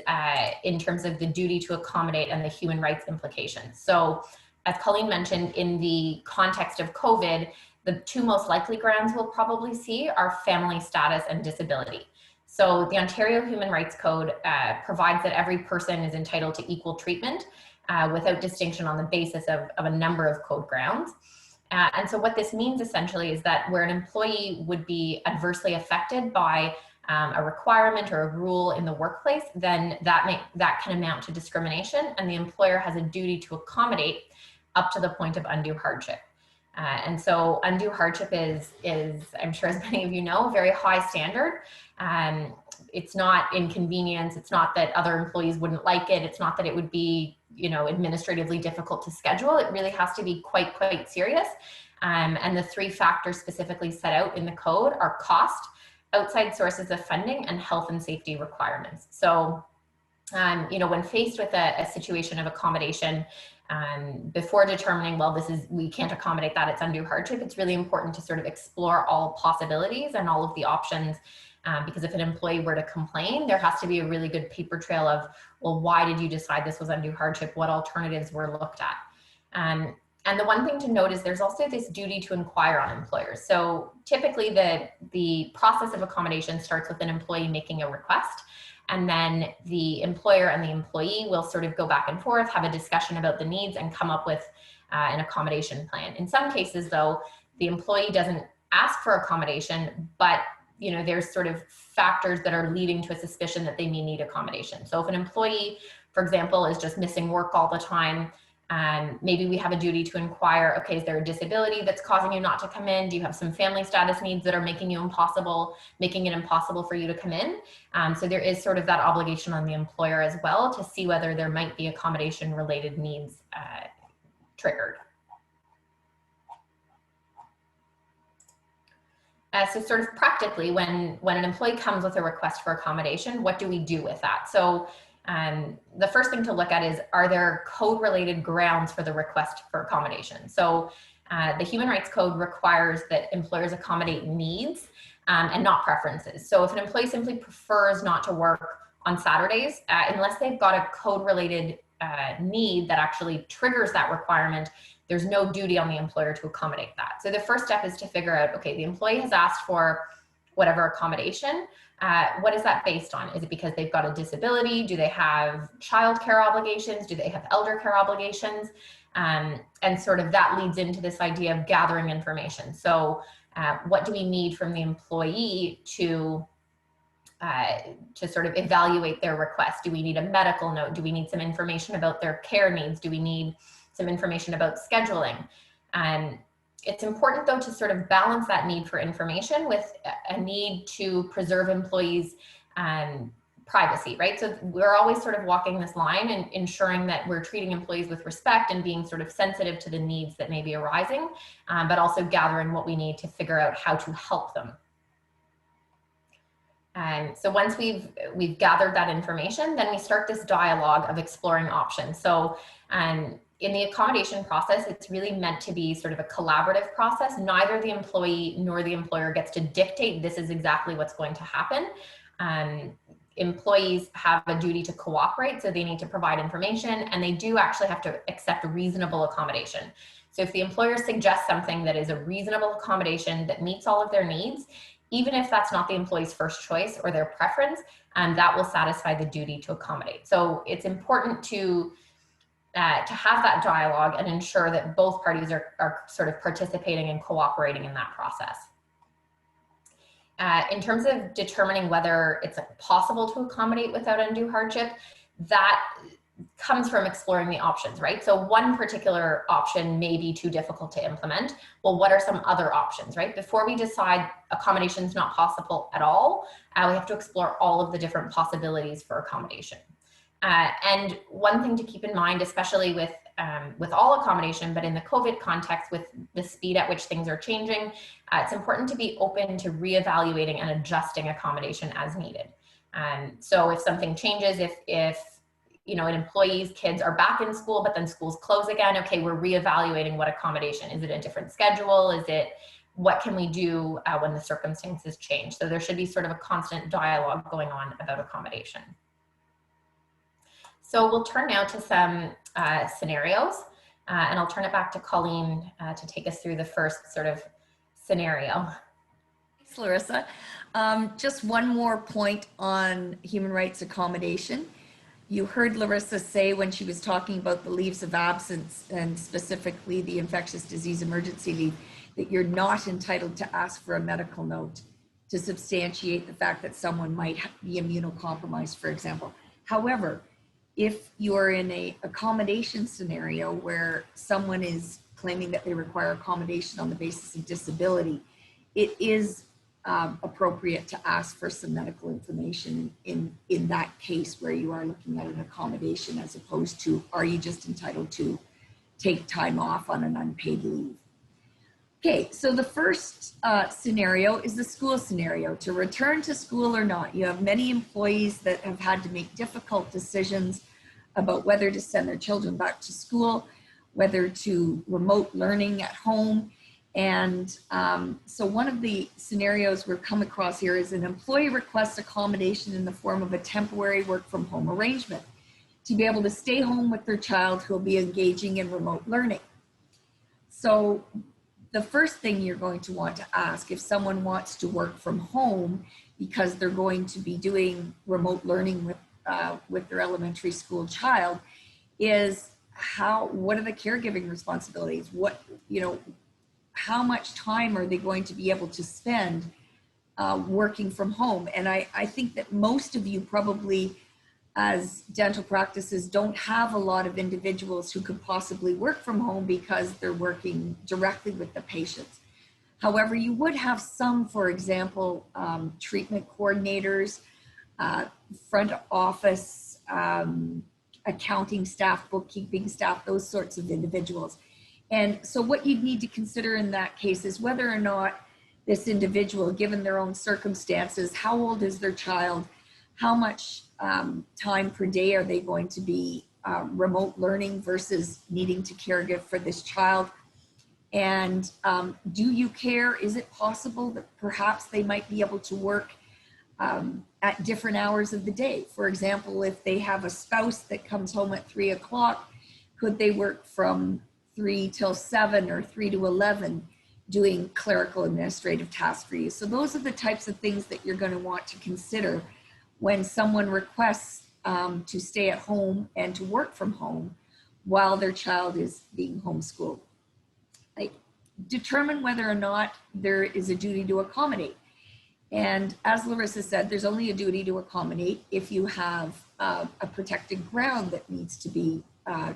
in terms of the duty to accommodate and the human rights implications. So as Colleen mentioned, in the context of COVID, the 2 most likely grounds we'll probably see are family status and disability. So the Ontario Human Rights Code provides that every person is entitled to equal treatment without distinction on the basis of a number of code grounds. And so what this means essentially is that where an employee would be adversely affected by a requirement or a rule in the workplace, then that can amount to discrimination, and the employer has a duty to accommodate up to the point of undue hardship. And so undue hardship is, I'm sure as many of you know, a very high standard. It's not inconvenience. It's not that other employees wouldn't like it. It's not that it would be, you know, administratively difficult to schedule. It really has to be quite serious. And the 3 factors specifically set out in the code are cost, outside sources of funding, and health and safety requirements. So, you know, when faced with a situation of accommodation, before determining, well, we can't accommodate that, it's undue hardship, it's really important to sort of explore all possibilities and all of the options. Because if an employee were to complain, there has to be a really good paper trail of, well, why did you decide this was undue hardship? What alternatives were looked at? And the one thing to note is there's also this duty to inquire on employers. So typically the process of accommodation starts with an employee making a request, and then the employer and the employee will sort of go back and forth, have a discussion about the needs, and come up with an accommodation plan. In some cases, though, the employee doesn't ask for accommodation, but you know, there's sort of factors that are leading to a suspicion that they may need accommodation. So if an employee, for example, is just missing work all the time, maybe we have a duty to inquire, okay, is there a disability that's causing you not to come in? Do you have some family status needs that are making it impossible for you to come in? So there is sort of that obligation on the employer as well to see whether there might be accommodation related needs triggered. So sort of practically, when an employee comes with a request for accommodation, what do we do with that? So the first thing to look at is, are there code-related grounds for the request for accommodation? So the Human Rights Code requires that employers accommodate needs and not preferences. So if an employee simply prefers not to work on Saturdays, unless they've got a code-related need that actually triggers that requirement, there's no duty on the employer to accommodate that. So the first step is to figure out, okay, the employee has asked for whatever accommodation. What is that based on? Is it because they've got a disability? Do they have childcare obligations? Do they have elder care obligations? And sort of that leads into this idea of gathering information. So what do we need from the employee to sort of evaluate their request? Do we need a medical note? Do we need some information about their care needs? Do we need some information about scheduling? It's important, though, to sort of balance that need for information with a need to preserve employees' privacy, right? So we're always sort of walking this line and ensuring that we're treating employees with respect and being sort of sensitive to the needs that may be arising, but also gathering what we need to figure out how to help them. So once we've gathered that information, then we start this dialogue of exploring options. So in the accommodation process, it's really meant to be sort of a collaborative process. Neither the employee nor the employer gets to dictate this is exactly what's going to happen. Employees have a duty to cooperate, so they need to provide information, and they do actually have to accept reasonable accommodation. So if the employer suggests something that is a reasonable accommodation that meets all of their needs, even if that's not the employee's first choice or their preference, that will satisfy the duty to accommodate. So it's important to have that dialogue and ensure that both parties are sort of participating and cooperating in that process. In terms of determining whether it's possible to accommodate without undue hardship, that comes from exploring the options, right? So one particular option may be too difficult to implement. Well, what are some other options, right? Before we decide accommodation is not possible at all, we have to explore all of the different possibilities for accommodation. And one thing to keep in mind, especially with all accommodation, but in the COVID context, with the speed at which things are changing, it's important to be open to reevaluating and adjusting accommodation as needed. So if something changes, if you know, an employee's kids are back in school, but then schools close again, okay, we're reevaluating what accommodation. Is it a different schedule? Is it, what can we do when the circumstances change? So there should be sort of a constant dialogue going on about accommodation. So we'll turn now to some scenarios, and I'll turn it back to Colleen to take us through the first sort of scenario. Thanks, Larissa. Just one more point on human rights accommodation. You heard Larissa say when she was talking about the leaves of absence, and specifically the infectious disease emergency leave, that you're not entitled to ask for a medical note to substantiate the fact that someone might be immunocompromised, for example. However, if you're in a accommodation scenario where someone is claiming that they require accommodation on the basis of disability, it is appropriate to ask for some medical information in that case where you are looking at an accommodation, as opposed to, are you just entitled to take time off on an unpaid leave? Okay, so the first scenario is the school scenario. To return to school or not, you have many employees that have had to make difficult decisions about whether to send their children back to school, whether to remote learning at home. And so one of the scenarios we've come across here is an employee requests accommodation in the form of a temporary work from home arrangement to be able to stay home with their child who will be engaging in remote learning. So the first thing you're going to want to ask if someone wants to work from home because they're going to be doing remote learning with their elementary school child is what are the caregiving responsibilities? How much time are they going to be able to spend working from home? And I think that most of you probably, as dental practices, don't have a lot of individuals who could possibly work from home because they're working directly with the patients. However, you would have some, for example, treatment coordinators, front office, accounting staff, bookkeeping staff, those sorts of individuals. And so what you'd need to consider in that case is whether or not this individual, given their own circumstances, how old is their child, how much time per day are they going to be remote learning versus needing to caregive for this child? And do you care? Is it possible that perhaps they might be able to work at different hours of the day? For example, if they have a spouse that comes home at 3 o'clock, could they work from 3 till 7 or 3 to 11 doing clerical administrative tasks for you? So those are the types of things that you're going to want to consider when someone requests to stay at home and to work from home while their child is being homeschooled. Determine whether or not there is a duty to accommodate. And as Larissa said, there's only a duty to accommodate if you have a protected ground that needs to be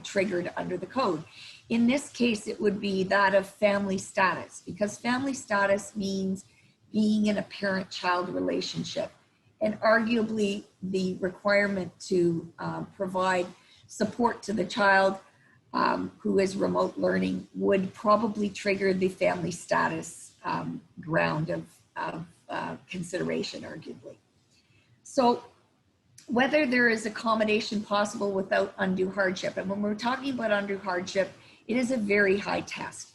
triggered under the code. In this case, it would be that of family status, because family status means being in a parent-child relationship. And arguably, the requirement to provide support to the child who is remote learning would probably trigger the family status ground of consideration, arguably. So whether there is accommodation possible without undue hardship. And when we're talking about undue hardship, it is a very high test.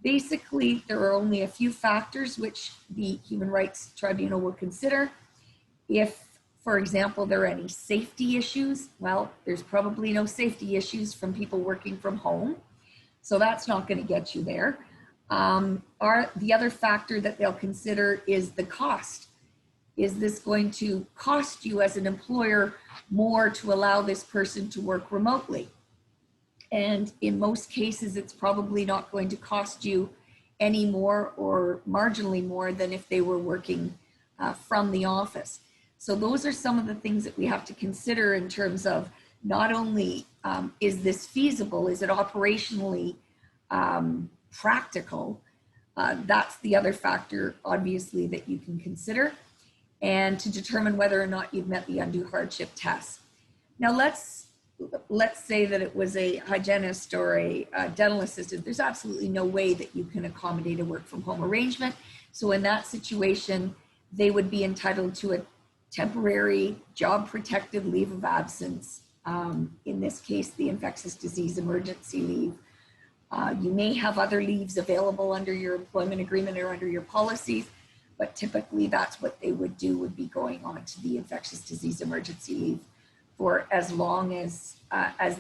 Basically, there are only a few factors which the Human Rights Tribunal will consider. If, for example, there are any safety issues, well, there's probably no safety issues from people working from home. So that's not going to get you there. The other factor that they'll consider is the cost. Is this going to cost you as an employer more to allow this person to work remotely? And in most cases, it's probably not going to cost you any more or marginally more than if they were working from the office. So those are some of the things that we have to consider in terms of not only is this feasible, is it operationally practical? That's the other factor, obviously, that you can consider, and to determine whether or not you've met the undue hardship test. Now let's say that it was a hygienist or a dental assistant. There's absolutely no way that you can accommodate a work from home arrangement. So in that situation, they would be entitled to a temporary job protected leave of absence. In this case, the infectious disease emergency leave. You may have other leaves available under your employment agreement or under your policies, but typically that's what they would do, would be going on to the infectious disease emergency leave for as long as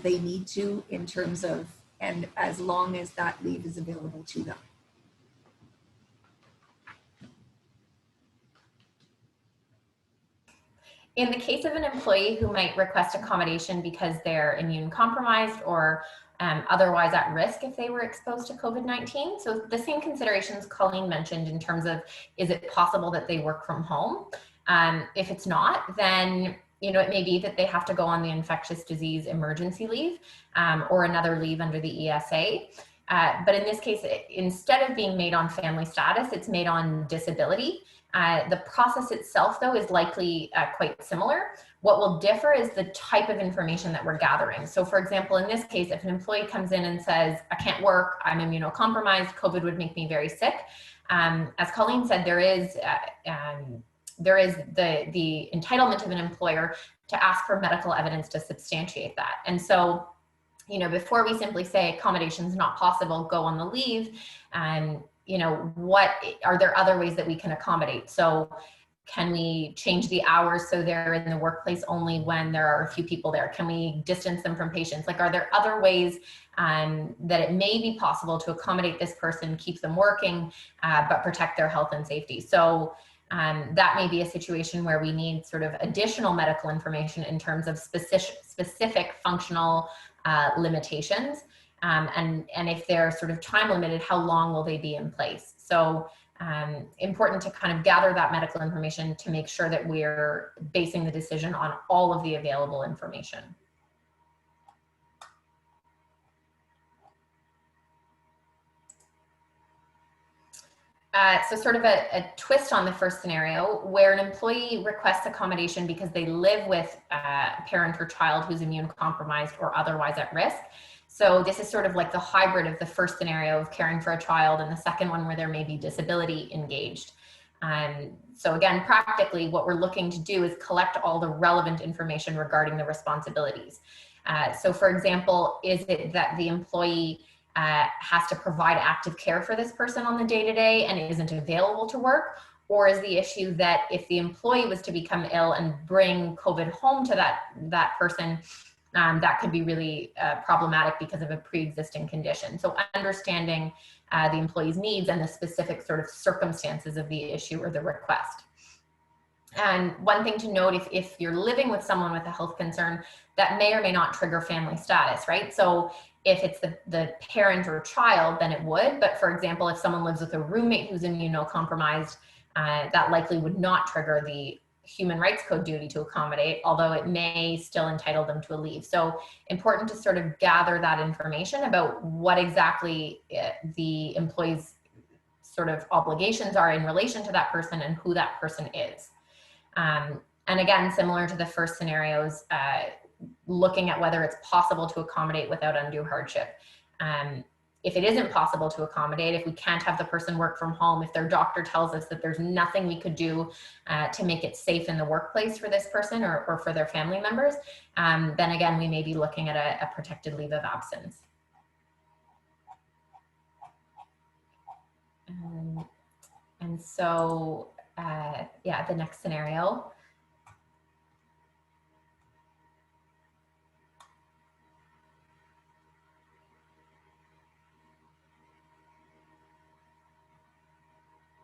they need to, in terms of, and as long as that leave is available to them. In the case of an employee who might request accommodation because they're immune compromised or otherwise at risk if they were exposed to COVID-19. So the same considerations Colleen mentioned in terms of, is it possible that they work from home? If it's not, then it may be that they have to go on the infectious disease emergency leave or another leave under the ESA. But in this case, instead of being made on family status, it's made on disability. The process itself, though, is likely quite similar. What will differ is the type of information that we're gathering. So for example, in this case, if an employee comes in and says, I can't work, I'm immunocompromised, COVID would make me very sick. As Colleen said, there is the entitlement of an employer to ask for medical evidence to substantiate that. And so, before we simply say accommodation is not possible, go on the leave, what are there other ways that we can accommodate? So can we change the hours so they're in the workplace only when there are a few people there? Can we distance them from patients? Like, are there other ways that it may be possible to accommodate this person, keep them working, but protect their health and safety? So that may be a situation where we need sort of additional medical information in terms of specific functional limitations. And if they're sort of time limited, how long will they be in place? So important to kind of gather that medical information to make sure that we're basing the decision on all of the available information. So sort of a twist on the first scenario, where an employee requests accommodation because they live with a parent or child who's immune compromised or otherwise at risk. So this is sort of like the hybrid of the first scenario of caring for a child and the second one where there may be disability engaged. So again, practically what we're looking to do is collect all the relevant information regarding the responsibilities. So for example, is it that the employee has to provide active care for this person on the day-to-day and isn't available to work? Or is the issue that if the employee was to become ill and bring COVID home to that person, that could be really problematic because of a pre-existing condition? So understanding the employee's needs and the specific sort of circumstances of the issue or the request. And one thing to note, if you're living with someone with a health concern, that may or may not trigger family status, right? So if it's the parent or child, then it would. But for example, if someone lives with a roommate who's immunocompromised, that likely would not trigger the Human Rights Code duty to accommodate, although it may still entitle them to a leave. So important to sort of gather that information about what exactly the employee's sort of obligations are in relation to that person and who that person is. And again, similar to the first scenarios, looking at whether it's possible to accommodate without undue hardship. If it isn't possible to accommodate, if we can't have the person work from home, if their doctor tells us that there's nothing we could do to make it safe in the workplace for this person or for their family members, then again, we may be looking at a protected leave of absence. And so, yeah, the next scenario.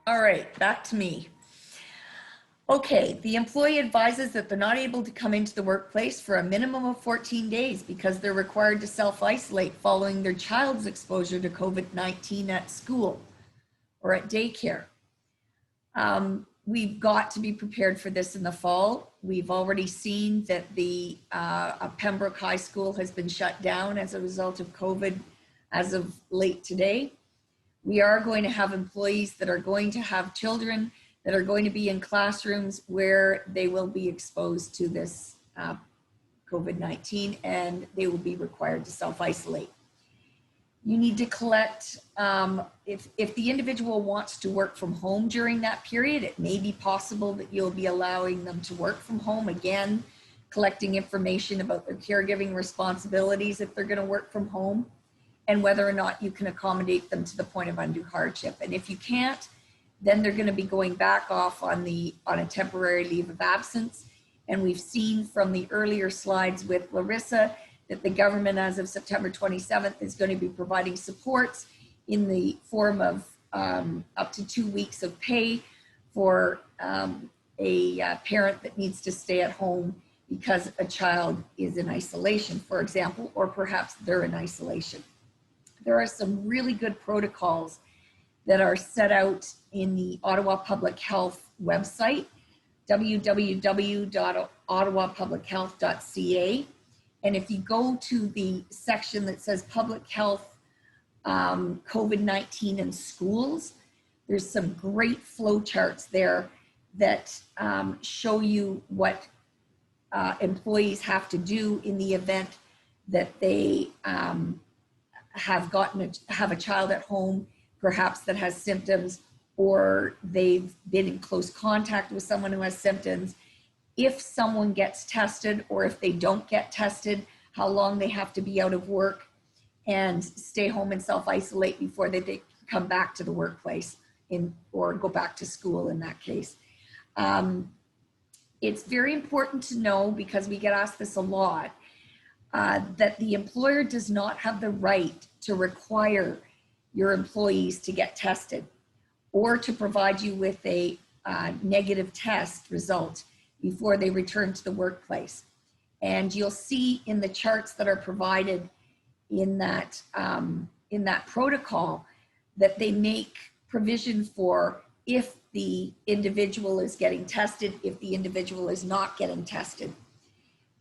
All right, back to me. Okay, the employee advises that they're not able to come into the workplace for a minimum of 14 days because they're required to self-isolate following their child's exposure to COVID-19 at school or at daycare. We've got to be prepared for this in the fall. We've already seen that the Pembroke High School has been shut down as a result of COVID as of late today. We are going to have employees that are going to have children that are going to be in classrooms where they will be exposed to this COVID-19 and they will be required to self-isolate. You need to collect, if the individual wants to work from home during that period, it may be possible that you'll be allowing them to work from home, again, collecting information about their caregiving responsibilities if they're going to work from home, and whether or not you can accommodate them to the point of undue hardship. And if you can't, then they're going to be going back off on a temporary leave of absence. And we've seen from the earlier slides with Larissa that the government as of September 27th is going to be providing supports in the form of up to 2 weeks of pay for a parent that needs to stay at home because a child is in isolation, for example, or perhaps they're in isolation. There are some really good protocols that are set out in the Ottawa Public Health website, www.ottawapublichealth.ca. And if you go to the section that says public health COVID-19 in schools. There's some great flow charts there that show you what employees have to do in the event that they have a child at home, perhaps that has symptoms, or they've been in close contact with someone who has symptoms. If someone gets tested, or if they don't get tested, how long they have to be out of work and stay home and self-isolate before they come back to the workplace or go back to school in that case. It's very important to know, because we get asked this a lot, that the employer does not have the right to require your employees to get tested or to provide you with a negative test result before they return to the workplace. And you'll see in the charts that are provided in that protocol that they make provision for if the individual is getting tested, if the individual is not getting tested.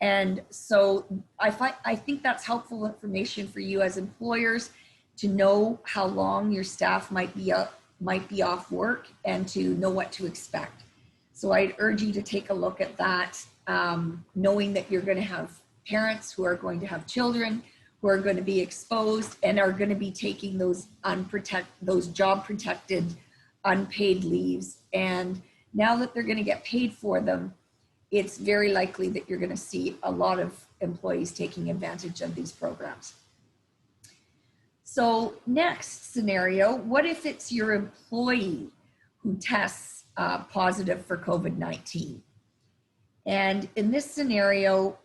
And so I think that's helpful information for you as employers to know how long your staff might be off work and to know what to expect. So I'd urge you to take a look at that, knowing that you're going to have parents who are going to have children who are going to be exposed and are going to be taking those job protected unpaid leaves. And now that they're going to get paid for them, it's very likely that you're going to see a lot of employees taking advantage of these programs. So next scenario, what if it's your employee who tests positive for COVID-19? And in this scenario,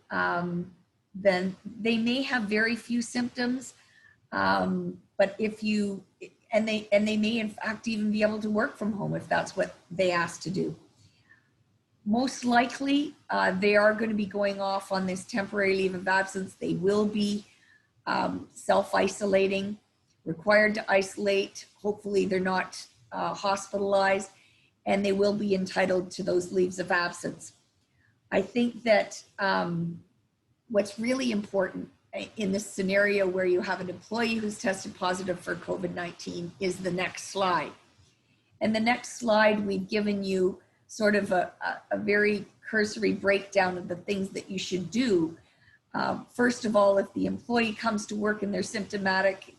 then they may have very few symptoms, but they may in fact even be able to work from home if that's what they ask to do. Most likely, they are going to be going off on this temporary leave of absence. They will be self-isolating, required to isolate. Hopefully they're not hospitalized, and they will be entitled to those leaves of absence. I think that what's really important in this scenario where you have an employee who's tested positive for COVID-19 is the next slide. And the next slide, we've given you sort of a very cursory breakdown of the things that you should do. First of all, if the employee comes to work and they're symptomatic,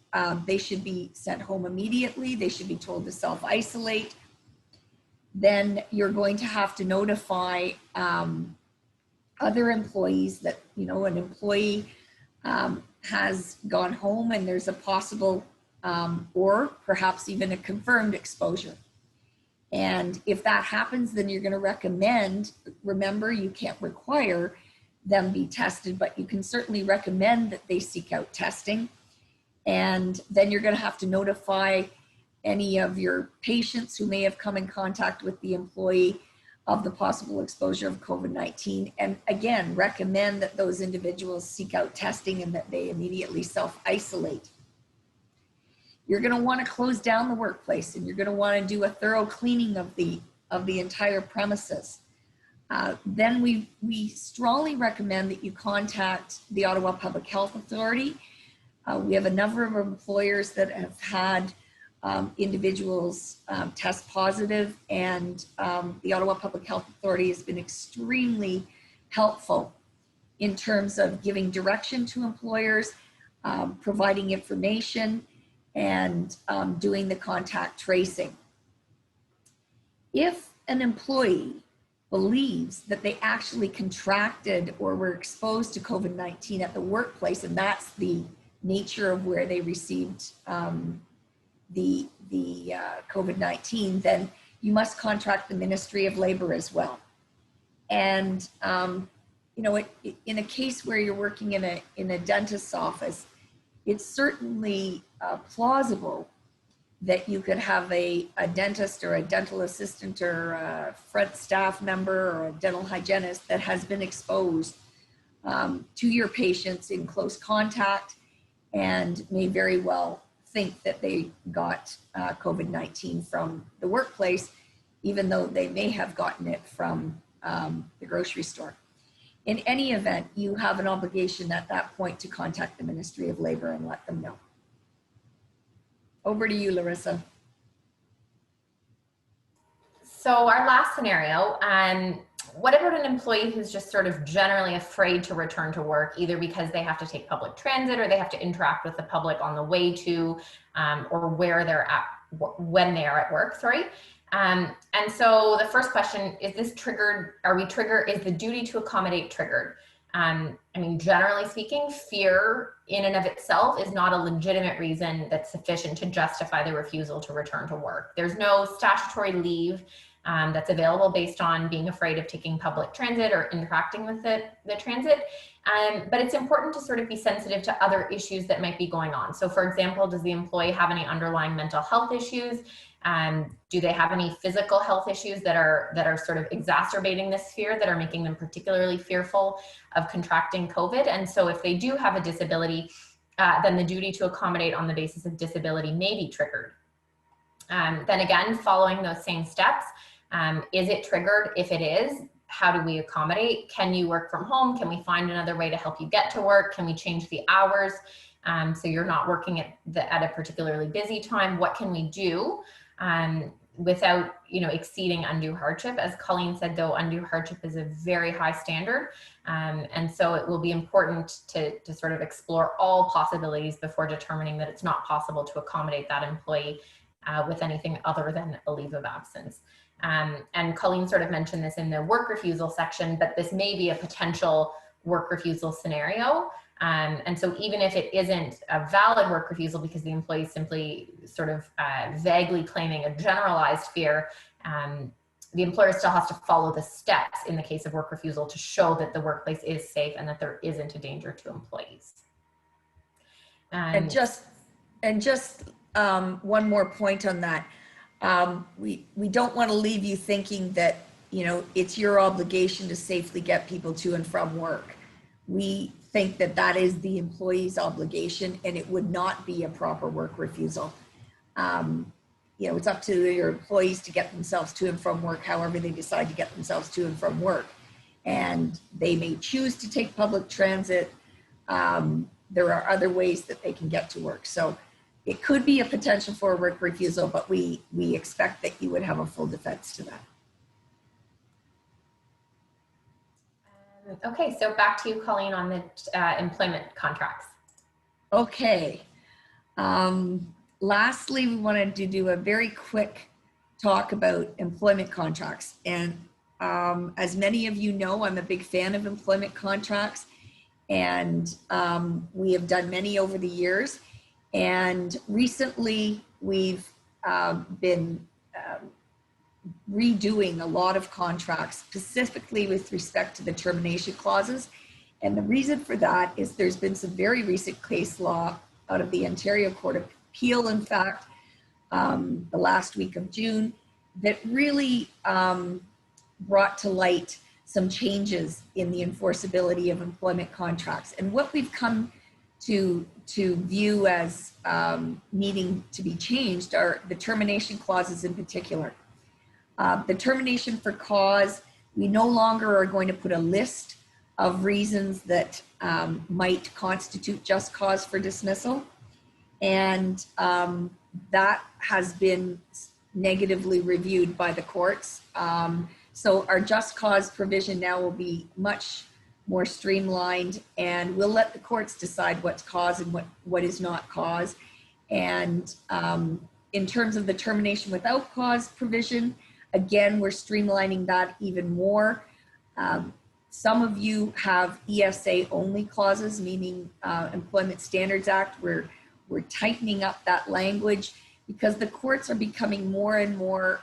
they should be sent home immediately. They should be told to self-isolate. Then you're going to have to notify other employees that, an employee has gone home and there's a possible or perhaps even a confirmed exposure. And if that happens, then you're going to recommend, remember, you can't require them be tested, but you can certainly recommend that they seek out testing. And then you're going to have to notify any of your patients who may have come in contact with the employee of the possible exposure of COVID-19. And again, recommend that those individuals seek out testing and that they immediately self-isolate. You're going to want to close down the workplace, and you're going to want to do a thorough cleaning of the entire premises. Then we strongly recommend that you contact the Ottawa Public Health Authority. We have a number of employers that have had individuals test positive, and the Ottawa Public Health Authority has been extremely helpful in terms of giving direction to employers, providing information, and doing the contact tracing. If an employee believes that they actually contracted or were exposed to COVID-19 at the workplace, and that's the nature of where they received the COVID-19, then you must contact the Ministry of Labor as well. And in a case where you're working in a dentist's office, it's certainly plausible that you could have a dentist or a dental assistant or a front staff member or a dental hygienist that has been exposed to your patients in close contact and may very well think that they got COVID-19 from the workplace, even though they may have gotten it from the grocery store. In any event, you have an obligation at that point to contact the Ministry of Labor and let them know. Over to you, Larissa. So our last scenario, what about an employee who's just sort of generally afraid to return to work, either because they have to take public transit or they have to interact with the public on the way to or where they're at when they are at work, sorry. And so the first question, is this triggered, is the duty to accommodate triggered? I mean, generally speaking, fear in and of itself is not a legitimate reason that's sufficient to justify the refusal to return to work. There's no statutory leave that's available based on being afraid of taking public transit or interacting with the transit. But it's important to sort of be sensitive to other issues that might be going on. So for example, does the employee have any underlying mental health issues? Do they have any physical health issues that are sort of exacerbating this fear, that are making them particularly fearful of contracting COVID? And so if they do have a disability, then the duty to accommodate on the basis of disability may be triggered. Then again, following those same steps, is it triggered? If it is, how do we accommodate? Can you work from home? Can we find another way to help you get to work? Can we change the hours so you're not working at a particularly busy time? What can we do without, you know, exceeding undue hardship? As Colleen said, though, undue hardship is a very high standard, and so it will be important to sort of explore all possibilities before determining that it's not possible to accommodate that employee with anything other than a leave of absence. And Colleen sort of mentioned this in the work refusal section, but this may be a potential work refusal scenario. And so even if it isn't a valid work refusal because the employee is simply sort of vaguely claiming a generalized fear, the employer still has to follow the steps in the case of work refusal to show that the workplace is safe and that there isn't a danger to employees. And just one more point on that. We don't want to leave you thinking that, you know, it's your obligation to safely get people to and from work. We think that that is the employee's obligation, and it would not be a proper work refusal. You know, it's up to your employees to get themselves to and from work however they decide to get themselves to and from work. And they may choose to take public transit. There are other ways that they can get to work. So it could be a potential for a work refusal, but we expect that you would have a full defense to that. Okay, so back to you, Colleen, on the employment contracts. Okay. Lastly, we wanted to do a very quick talk about employment contracts. And as many of you know, I'm a big fan of employment contracts, and we have done many over the years. And recently, we've been redoing a lot of contracts, specifically with respect to the termination clauses. And the reason for that is there's been some very recent case law out of the Ontario Court of Appeal, in fact, the last week of June, that really brought to light some changes in the enforceability of employment contracts. And what we've come to view as needing to be changed are the termination clauses in particular. The termination for cause, we no longer are going to put a list of reasons that might constitute just cause for dismissal. And that has been negatively reviewed by the courts. So our just cause provision now will be much more streamlined, and we'll let the courts decide what's cause and what is not cause. And in terms of the termination without cause provision, again, we're streamlining that even more. Some of you have ESA only clauses, meaning Employment Standards Act. We're tightening up that language because the courts are becoming more and more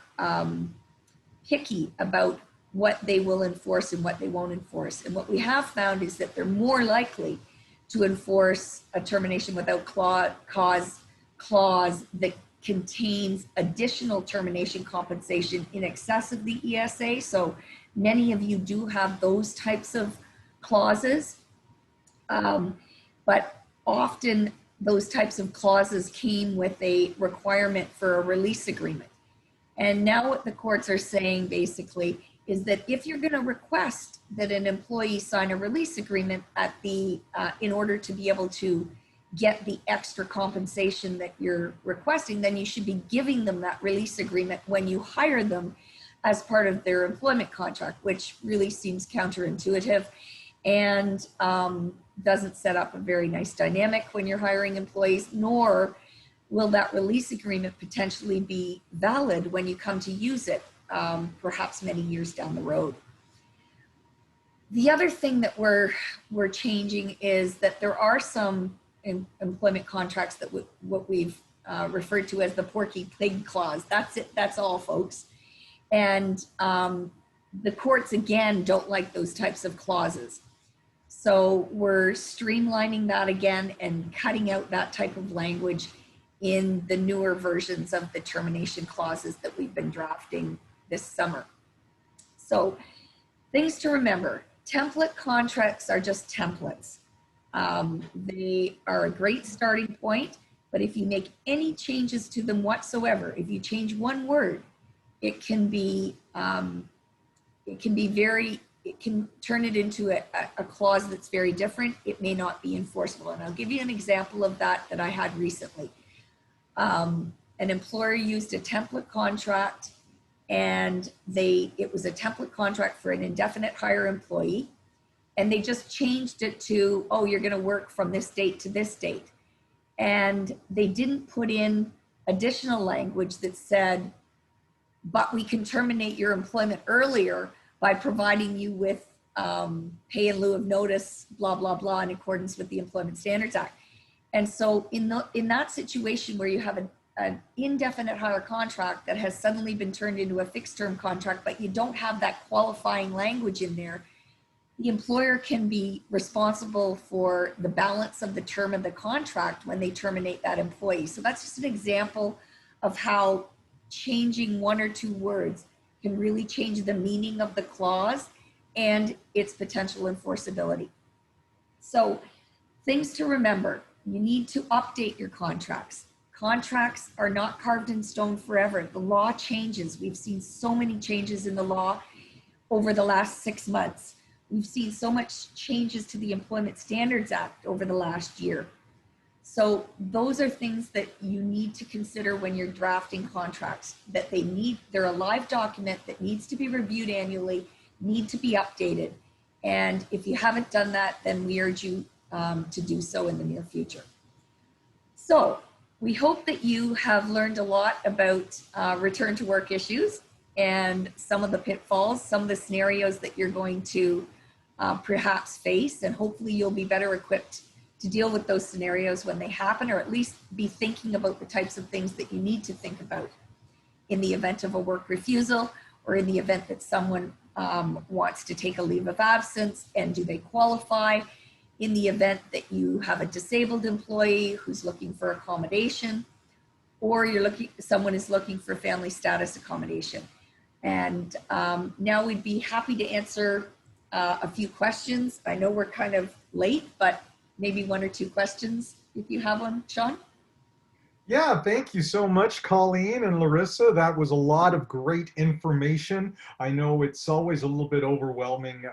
picky about what they will enforce and what they won't enforce. And what we have found is that they're more likely to enforce a termination without cause clause that contains additional termination compensation in excess of the ESA. So many of you do have those types of clauses, but often those types of clauses came with a requirement for a release agreement. And now what the courts are saying basically is that if you're going to request that an employee sign a release agreement at the in order to be able to get the extra compensation that you're requesting, then you should be giving them that release agreement when you hire them as part of their employment contract, which really seems counterintuitive and doesn't set up a very nice dynamic when you're hiring employees, nor will that release agreement potentially be valid when you come to use it, perhaps many years down the road. The other thing that we're changing is that there are some employment contracts that what we've referred to as the Porky Pig clause. That's it. That's all, folks. And the courts, again, don't like those types of clauses. So we're streamlining that again and cutting out that type of language in the newer versions of the termination clauses that we've been drafting this summer. So things to remember: template contracts are just templates. They are a great starting point, but if you make any changes to them whatsoever, if you change one word, it can turn it into a clause that's very different. It may not be enforceable. And I'll give you an example of that I had recently. An employer used a template contract, and it was a template contract for an indefinite hire employee. And they just changed it to, oh, you're going to work from this date to this date. And they didn't put in additional language that said, but we can terminate your employment earlier by providing you with pay in lieu of notice, blah, blah, blah, in accordance with the Employment Standards Act. And so in that situation where you have an indefinite hire contract that has suddenly been turned into a fixed term contract, but you don't have that qualifying language in there, the employer can be responsible for the balance of the term of the contract when they terminate that employee. So that's just an example of how changing one or two words can really change the meaning of the clause and its potential enforceability. So things to remember: you need to update your contracts. Contracts are not carved in stone forever. The law changes. We've seen so many changes in the law over the last 6 months. We've seen so much changes to the Employment Standards Act over the last year. So those are things that you need to consider when you're drafting contracts, that they're a live document that needs to be reviewed annually, need to be updated. And if you haven't done that, then we urge you to do so in the near future. So we hope that you have learned a lot about return to work issues and some of the pitfalls, some of the scenarios that you're going to perhaps face, and hopefully you'll be better equipped to deal with those scenarios when they happen, or at least be thinking about the types of things that you need to think about in the event of a work refusal, or in the event that someone wants to take a leave of absence, and do they qualify? In the event that you have a disabled employee who's looking for accommodation, or someone is looking for family status accommodation. And now we'd be happy to answer a few questions. I know we're kind of late, but maybe one or two questions if you have one, Sean. Yeah, thank you so much, Colleen and Larissa. That was a lot of great information. I know it's always a little bit overwhelming,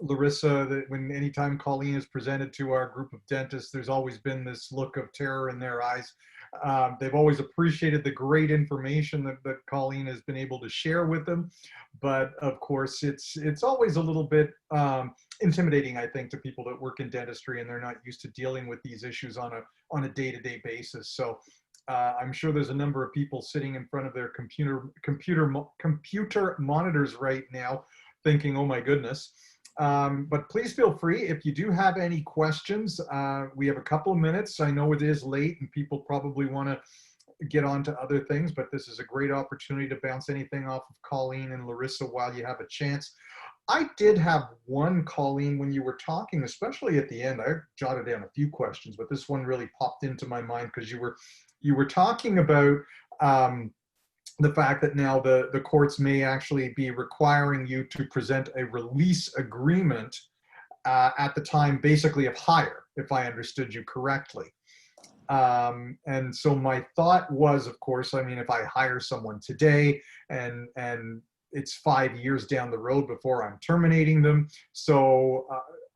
Larissa, that anytime Colleen is presented to our group of dentists, there's always been this look of terror in their eyes. They've always appreciated the great information that Colleen has been able to share with them. But of course, it's always a little bit intimidating, I think, to people that work in dentistry and they're not used to dealing with these issues on a day-to-day basis. So I'm sure there's a number of people sitting in front of their computer monitors right now thinking, oh my goodness. But please feel free, if you do have any questions. We have a couple of minutes. I know it is late and people probably want to get on to other things, but this is a great opportunity to bounce anything off of Colleen and Larissa while you have a chance. I did have one, Colleen, when you were talking, especially at the end. I jotted down a few questions, but this one really popped into my mind because you were talking about the fact that now the courts may actually be requiring you to present a release agreement at the time, basically, of hire, if I understood you correctly. And so my thought was, of course, I mean, if I hire someone today and it's 5 years down the road before I'm terminating them, so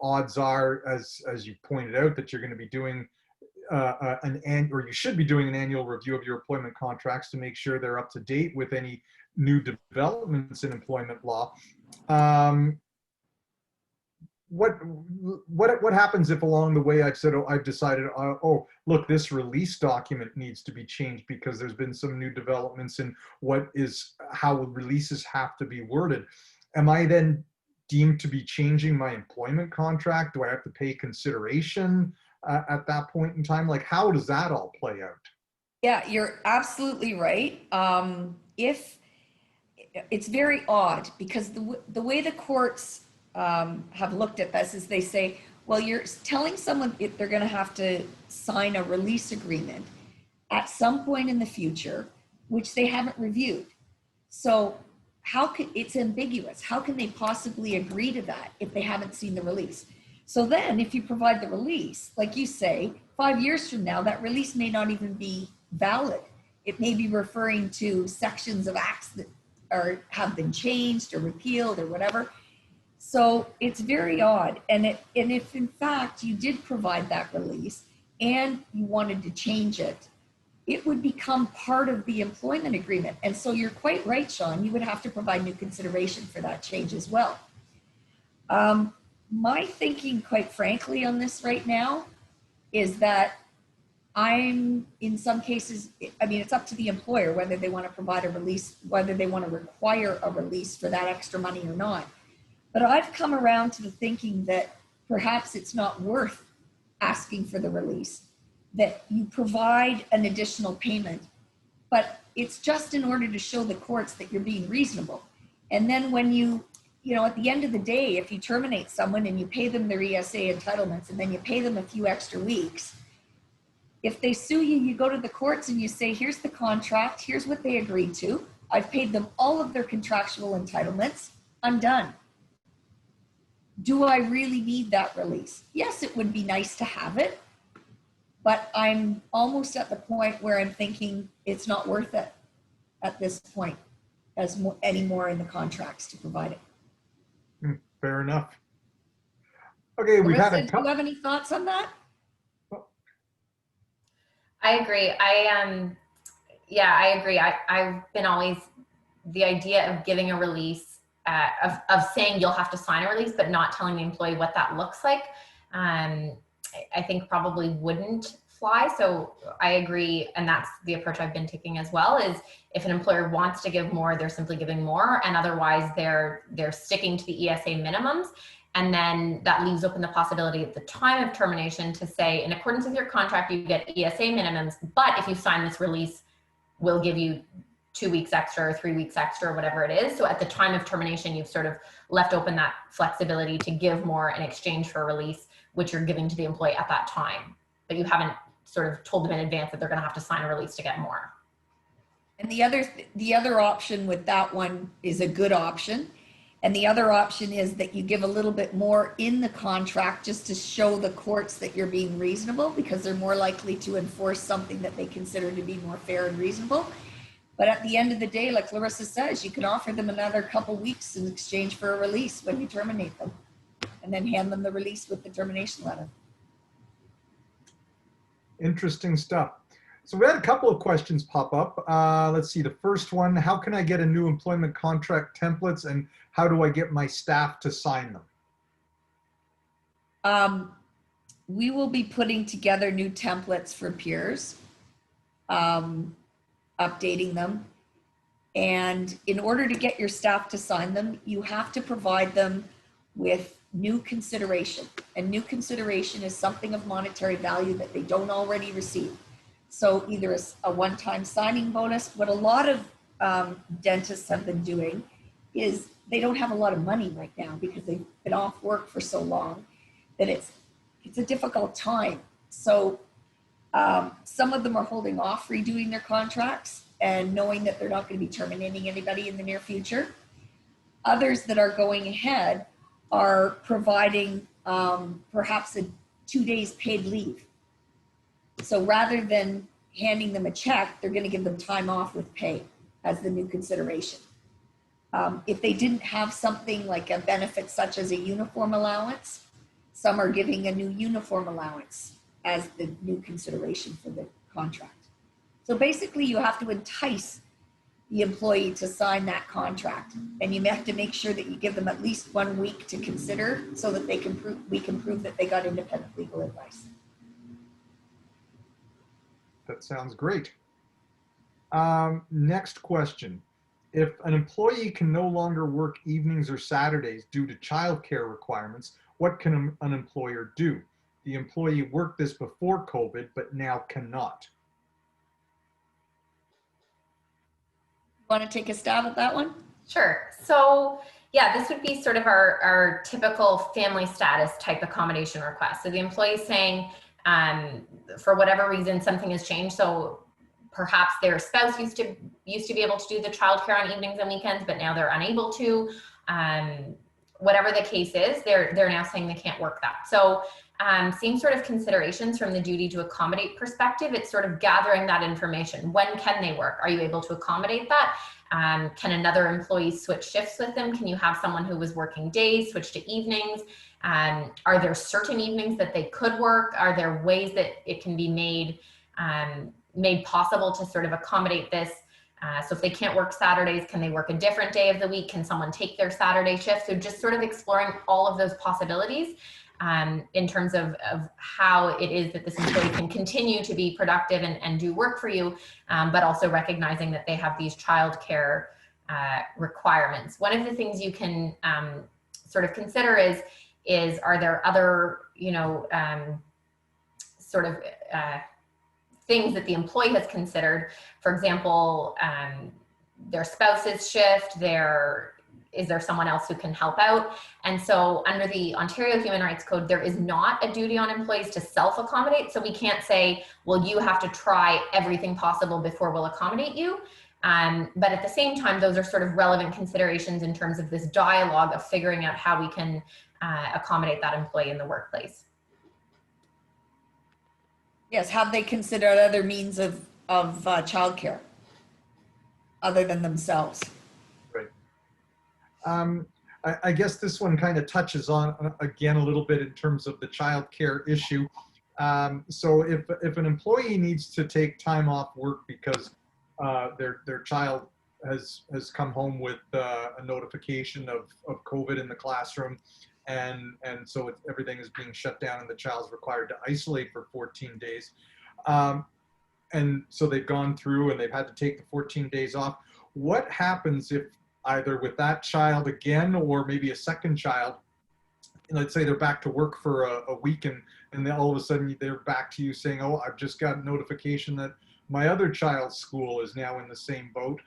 odds are, as you pointed out, that you're going to be doing or you should be doing an annual review of your employment contracts to make sure they're up to date with any new developments in employment law. What happens if along the way I've decided, oh, look, this release document needs to be changed because there's been some new developments in how releases have to be worded? Am I then deemed to be changing my employment contract? Do I have to pay consideration at that point in time? Like, how does that all play out? Yeah, you're absolutely right. If it's very odd because the way the courts have looked at this is they say, well, you're telling someone if they're going to have to sign a release agreement at some point in the future, which they haven't reviewed. So it's ambiguous. How can they possibly agree to that if they haven't seen the release? So then if you provide the release, like you say, 5 years from now, that release may not even be valid. It may be referring to sections of acts that have been changed or repealed or whatever. So it's very odd. And if in fact you did provide that release and you wanted to change it, it would become part of the employment agreement. And so you're quite right, Sean, you would have to provide new consideration for that change as well. My thinking, quite frankly, on this right now is that I'm, in some cases, I mean, it's up to the employer whether they want to provide a release, whether they want to require a release for that extra money or not. But I've come around to the thinking that perhaps it's not worth asking for the release, that you provide an additional payment, but it's just in order to show the courts that you're being reasonable. And then when you know, at the end of the day, if you terminate someone and you pay them their ESA entitlements and then you pay them a few extra weeks, if they sue you, you go to the courts and you say, here's the contract, here's what they agreed to. I've paid them all of their contractual entitlements. I'm done. Do I really need that release? Yes, it would be nice to have it, but I'm almost at the point where I'm thinking it's not worth it at this point anymore in the contracts to provide it. Fair enough. Okay, we've Larissa, had a couple. do you have any thoughts on that? I agree. I agree. I've been always the idea of giving a release, of saying you'll have to sign a release, but not telling the employee what that looks like. I think probably wouldn't fly. So I agree. And that's the approach I've been taking as well, is if an employer wants to give more, they're simply giving more. And otherwise they're sticking to the ESA minimums. And then that leaves open the possibility at the time of termination to say, in accordance with your contract, you get ESA minimums, but if you sign this release, we'll give you 2 weeks extra or 3 weeks extra or whatever it is. So at the time of termination, you've sort of left open that flexibility to give more in exchange for a release, which you're giving to the employee at that time. But you haven't sort of told them in advance that they're going to have to sign a release to get more. And the other option with that one is a good option. And the other option is that you give a little bit more in the contract just to show the courts that you're being reasonable, because they're more likely to enforce something that they consider to be more fair and reasonable. But at the end of the day, like Larissa says, you can offer them another couple weeks in exchange for a release when you terminate them, and then hand them the release with the termination letter. Interesting stuff. So we had a couple of questions pop up. Let's see. The first one, how can I get a new employment contract templates, and how do I get my staff to sign them? We will be putting together new templates for peers, updating them. And in order to get your staff to sign them, you have to provide them with new consideration. And new consideration is something of monetary value that they don't already receive. So either a one-time signing bonus. What a lot of dentists have been doing is they don't have a lot of money right now because they've been off work for so long that it's a difficult time. So some of them are holding off redoing their contracts and knowing that they're not going to be terminating anybody in the near future. Others that are going ahead are providing perhaps 2 days paid leave. So rather than handing them a check, they're going to give them time off with pay as the new consideration. If they didn't have something like a benefit such as a uniform allowance, some are giving a new uniform allowance as the new consideration for the contract. So basically you have to entice the employee to sign that contract, and you have to make sure that you give them at least 1 week to consider so that they can we can prove that they got independent legal advice. That sounds great. Next question. If an employee can no longer work evenings or Saturdays due to childcare requirements, what can an employer do? The employee worked this before COVID, but now cannot. Want to take a stab at that one? Sure. So yeah, this would be sort of our typical family status type accommodation request. So the employee is saying, for whatever reason, something has changed. So perhaps their spouse used to be able to do the childcare on evenings and weekends, but now they're unable to. Whatever the case is, they're now saying they can't work that. So same sort of considerations from the duty to accommodate perspective. It's sort of gathering that information. When can they work? Are you able to accommodate that? Can another employee switch shifts with them? Can you have someone who was working days switch to evenings? Are there certain evenings that they could work? Are there ways that it can be made possible to sort of accommodate this? So if they can't work Saturdays, can they work a different day of the week? Can someone take their Saturday shift? So just sort of exploring all of those possibilities in terms of how it is that this employee can continue to be productive and do work for you, but also recognizing that they have these childcare requirements. One of the things you can sort of consider is are there other, sort of things that the employee has considered? For example, their spouse's shift, is there someone else who can help out? And so under the Ontario Human Rights Code, there is not a duty on employees to self-accommodate. So we can't say, well, you have to try everything possible before we'll accommodate you. But at the same time, those are sort of relevant considerations in terms of this dialogue of figuring out how we can accommodate that employee in the workplace. Yes, have they considered other means of childcare other than themselves? Right. I guess this one kind of touches on, again, a little bit in terms of the childcare issue. So if an employee needs to take time off work because their child has come home with a notification of COVID in the classroom, and so everything is being shut down and the child's required to isolate for 14 days. And so they've gone through and they've had to take the 14 days off. What happens if either with that child again, or maybe a second child, and let's say they're back to work for a week and then all of a sudden they're back to you saying, oh, I've just got notification that my other child's school is now in the same boat,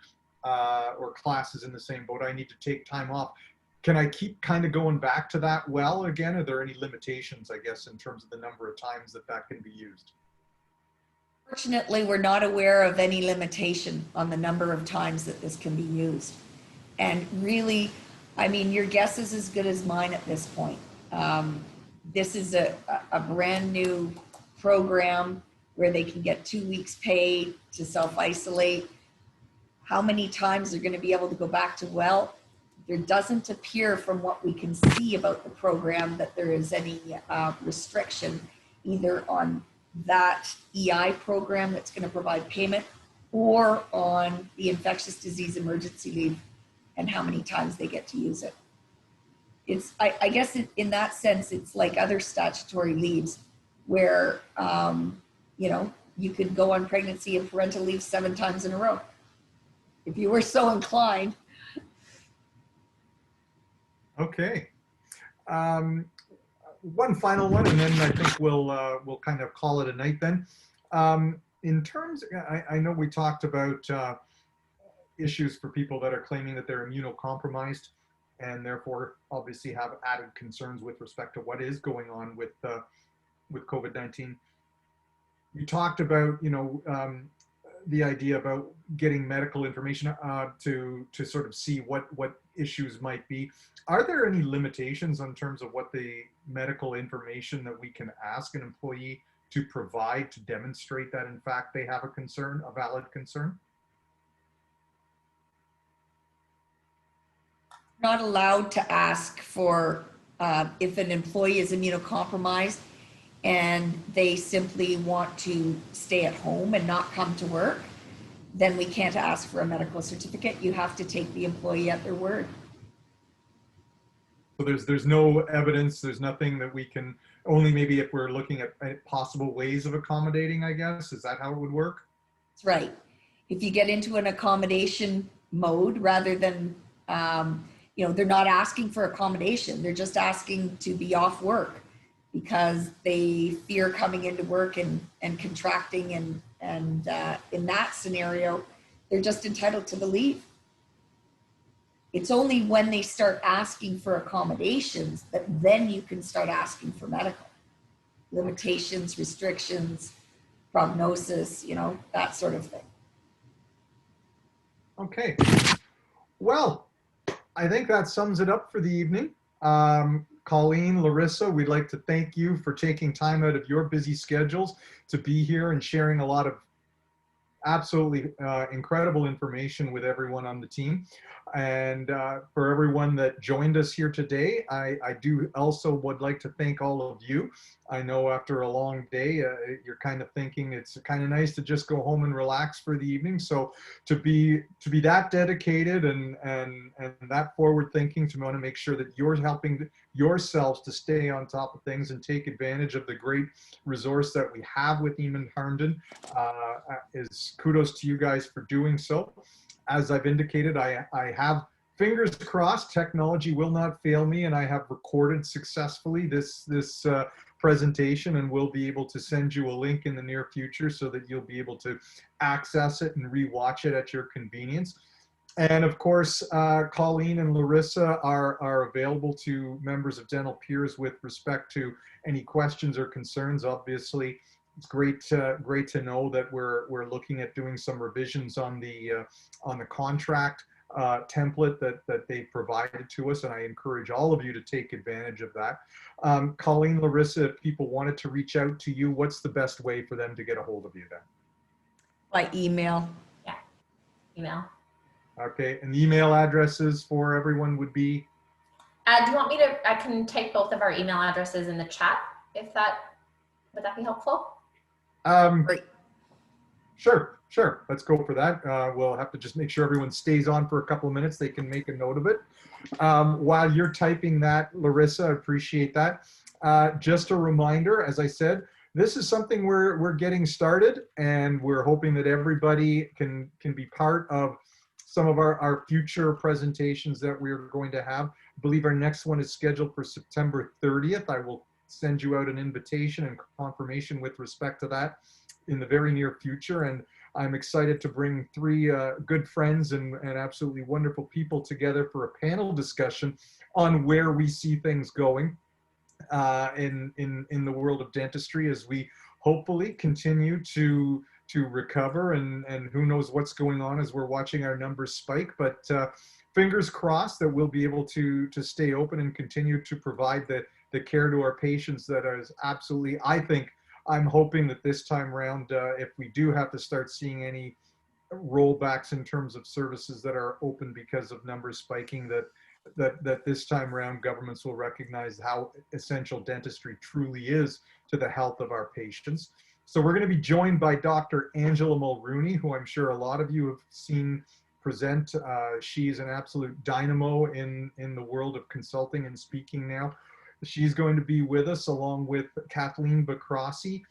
or class is in the same boat. I need to take time off. Can I keep kind of going back to that well again? Are there any limitations, I guess, in terms of the number of times that can be used? Fortunately, we're not aware of any limitation on the number of times that this can be used. And really, I mean, your guess is as good as mine at this point. This is a brand new program where they can get 2 weeks paid to self-isolate. How many times they're going to be able to go back to, well, there doesn't appear from what we can see about the program that there is any restriction either on that EI program that's going to provide payment or on the infectious disease emergency leave and how many times they get to use it. It's, I guess in that sense, it's like other statutory leaves where, you could go on pregnancy and parental leave 7 times in a row if you were so inclined. Okay. One final one, and then I think we'll kind of call it a night then. In terms, I know we talked about issues for people that are claiming that they're immunocompromised and therefore obviously have added concerns with respect to what is going on with COVID-19. You talked about, the idea about getting medical information to sort of see what issues might be. Are there any limitations in terms of what the medical information that we can ask an employee to provide to demonstrate that in fact they have a valid concern? Not allowed to ask for if an employee is immunocompromised and they simply want to stay at home and not come to work, then we can't ask for a medical certificate. You have to take the employee at their word. So there's no evidence, there's nothing that we can, only maybe if we're looking at possible ways of accommodating, I guess. Is that how it would work? That's right. If you get into an accommodation mode rather than, they're not asking for accommodation. They're just asking to be off work because they fear coming into work and contracting. And in that scenario, they're just entitled to the leave. It's only when they start asking for accommodations that then you can start asking for medical limitations, restrictions, prognosis, that sort of thing. Okay. Well, I think that sums it up for the evening. Colleen, Larissa, we'd like to thank you for taking time out of your busy schedules to be here and sharing a lot of absolutely incredible information with everyone on the team. And for everyone that joined us here today, I do also would like to thank all of you. I know after a long day, you're kind of thinking it's kind of nice to just go home and relax for the evening. So to be that dedicated and that forward thinking, to want to make sure that you're helping yourselves to stay on top of things and take advantage of the great resource that we have with Eamon Harmden, is kudos to you guys for doing so. As I've indicated, I have fingers crossed technology will not fail me, and I have recorded successfully this presentation, and we'll be able to send you a link in the near future so that you'll be able to access it and rewatch it at your convenience. And of course, Colleen and Larissa are available to members of Dental Peers with respect to any questions or concerns. Obviously, it's great to know that we're looking at doing some revisions on the contract template that they provided to us, and I encourage all of you to take advantage of that. Colleen, Larissa, if people wanted to reach out to you, what's the best way for them to get a hold of you then? By email. Yeah, email. Okay, and the email addresses for everyone would be? Do you want me to, I can take both of our email addresses in the chat, would that be helpful? Great. Sure. Let's go for that. We'll have to just make sure everyone stays on for a couple of minutes. They can make a note of it. While you're typing that, Larissa, I appreciate that. Just a reminder, as I said, this is something we're getting started, and we're hoping that everybody can be part of some of our future presentations that we're going to have. I believe our next one is scheduled for September 30th. I will send you out an invitation and confirmation with respect to that in the very near future. And I'm excited to bring three good friends and absolutely wonderful people together for a panel discussion on where we see things going in the world of dentistry as we hopefully continue to recover, and who knows what's going on as we're watching our numbers spike. But fingers crossed that we'll be able to stay open and continue to provide the care to our patients that is absolutely, I'm hoping that this time around, if we do have to start seeing any rollbacks in terms of services that are open because of numbers spiking, that this time around governments will recognize how essential dentistry truly is to the health of our patients. So we're going to be joined by Dr. Angela Mulrooney, who I'm sure a lot of you have seen present. She's an absolute dynamo in the world of consulting and speaking now. She's going to be with us along with Kathleen Bacrossi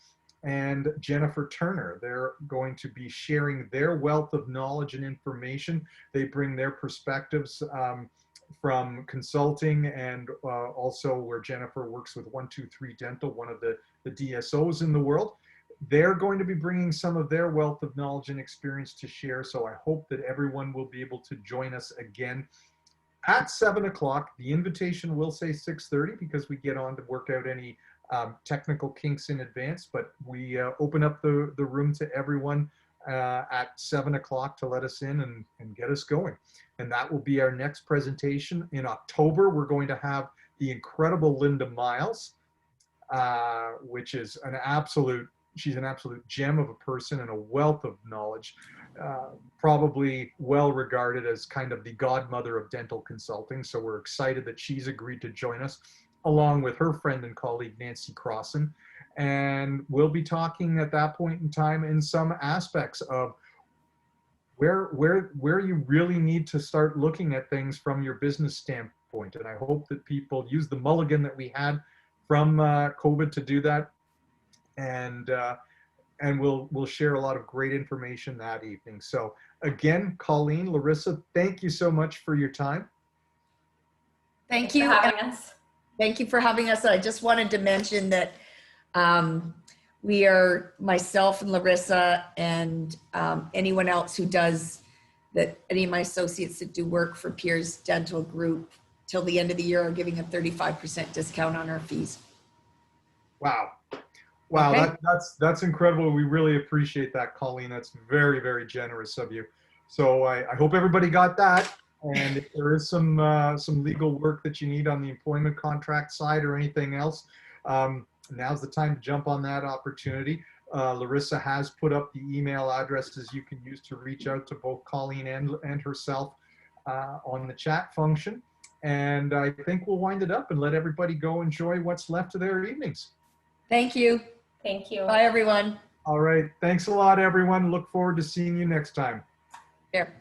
and Jennifer Turner. They're going to be sharing their wealth of knowledge and information. They bring their perspectives from consulting, and also where Jennifer works with 123 Dental, one of the DSOs in the world. They're going to be bringing some of their wealth of knowledge and experience to share. So I hope that everyone will be able to join us again at 7 o'clock. The invitation will say 6:30 because we get on to work out any technical kinks in advance, but we open up the room to everyone at 7 o'clock to let us in and get us going. And that will be our next presentation. In October, we're going to have the incredible Linda Miles, which is she's an absolute gem of a person and a wealth of knowledge, probably well regarded as kind of the godmother of dental consulting. So we're excited that she's agreed to join us, along with her friend and colleague, Nancy Crossan. And we'll be talking at that point in time in some aspects of where you really need to start looking at things from your business standpoint. And I hope that people use the mulligan that we had from COVID to do that. And we'll share a lot of great information that evening. So again, Colleen, Larissa, thank you so much for your time. Thank you. For having us. Thank you for having us. I just wanted to mention that we are, myself and Larissa and anyone else who does that, any of my associates that do work for Peers Dental Group till the end of the year are giving a 35% discount on our fees. Wow. Wow, Okay. that's incredible. We really appreciate that, Colleen. That's very, very generous of you. So I hope everybody got that. And if there is some legal work that you need on the employment contract side or anything else, now's the time to jump on that opportunity. Larissa has put up the email addresses you can use to reach out to both Colleen and herself on the chat function. And I think we'll wind it up and let everybody go enjoy what's left of their evenings. Thank you. Thank you. Bye, everyone. All right. Thanks a lot, everyone. Look forward to seeing you next time. Here.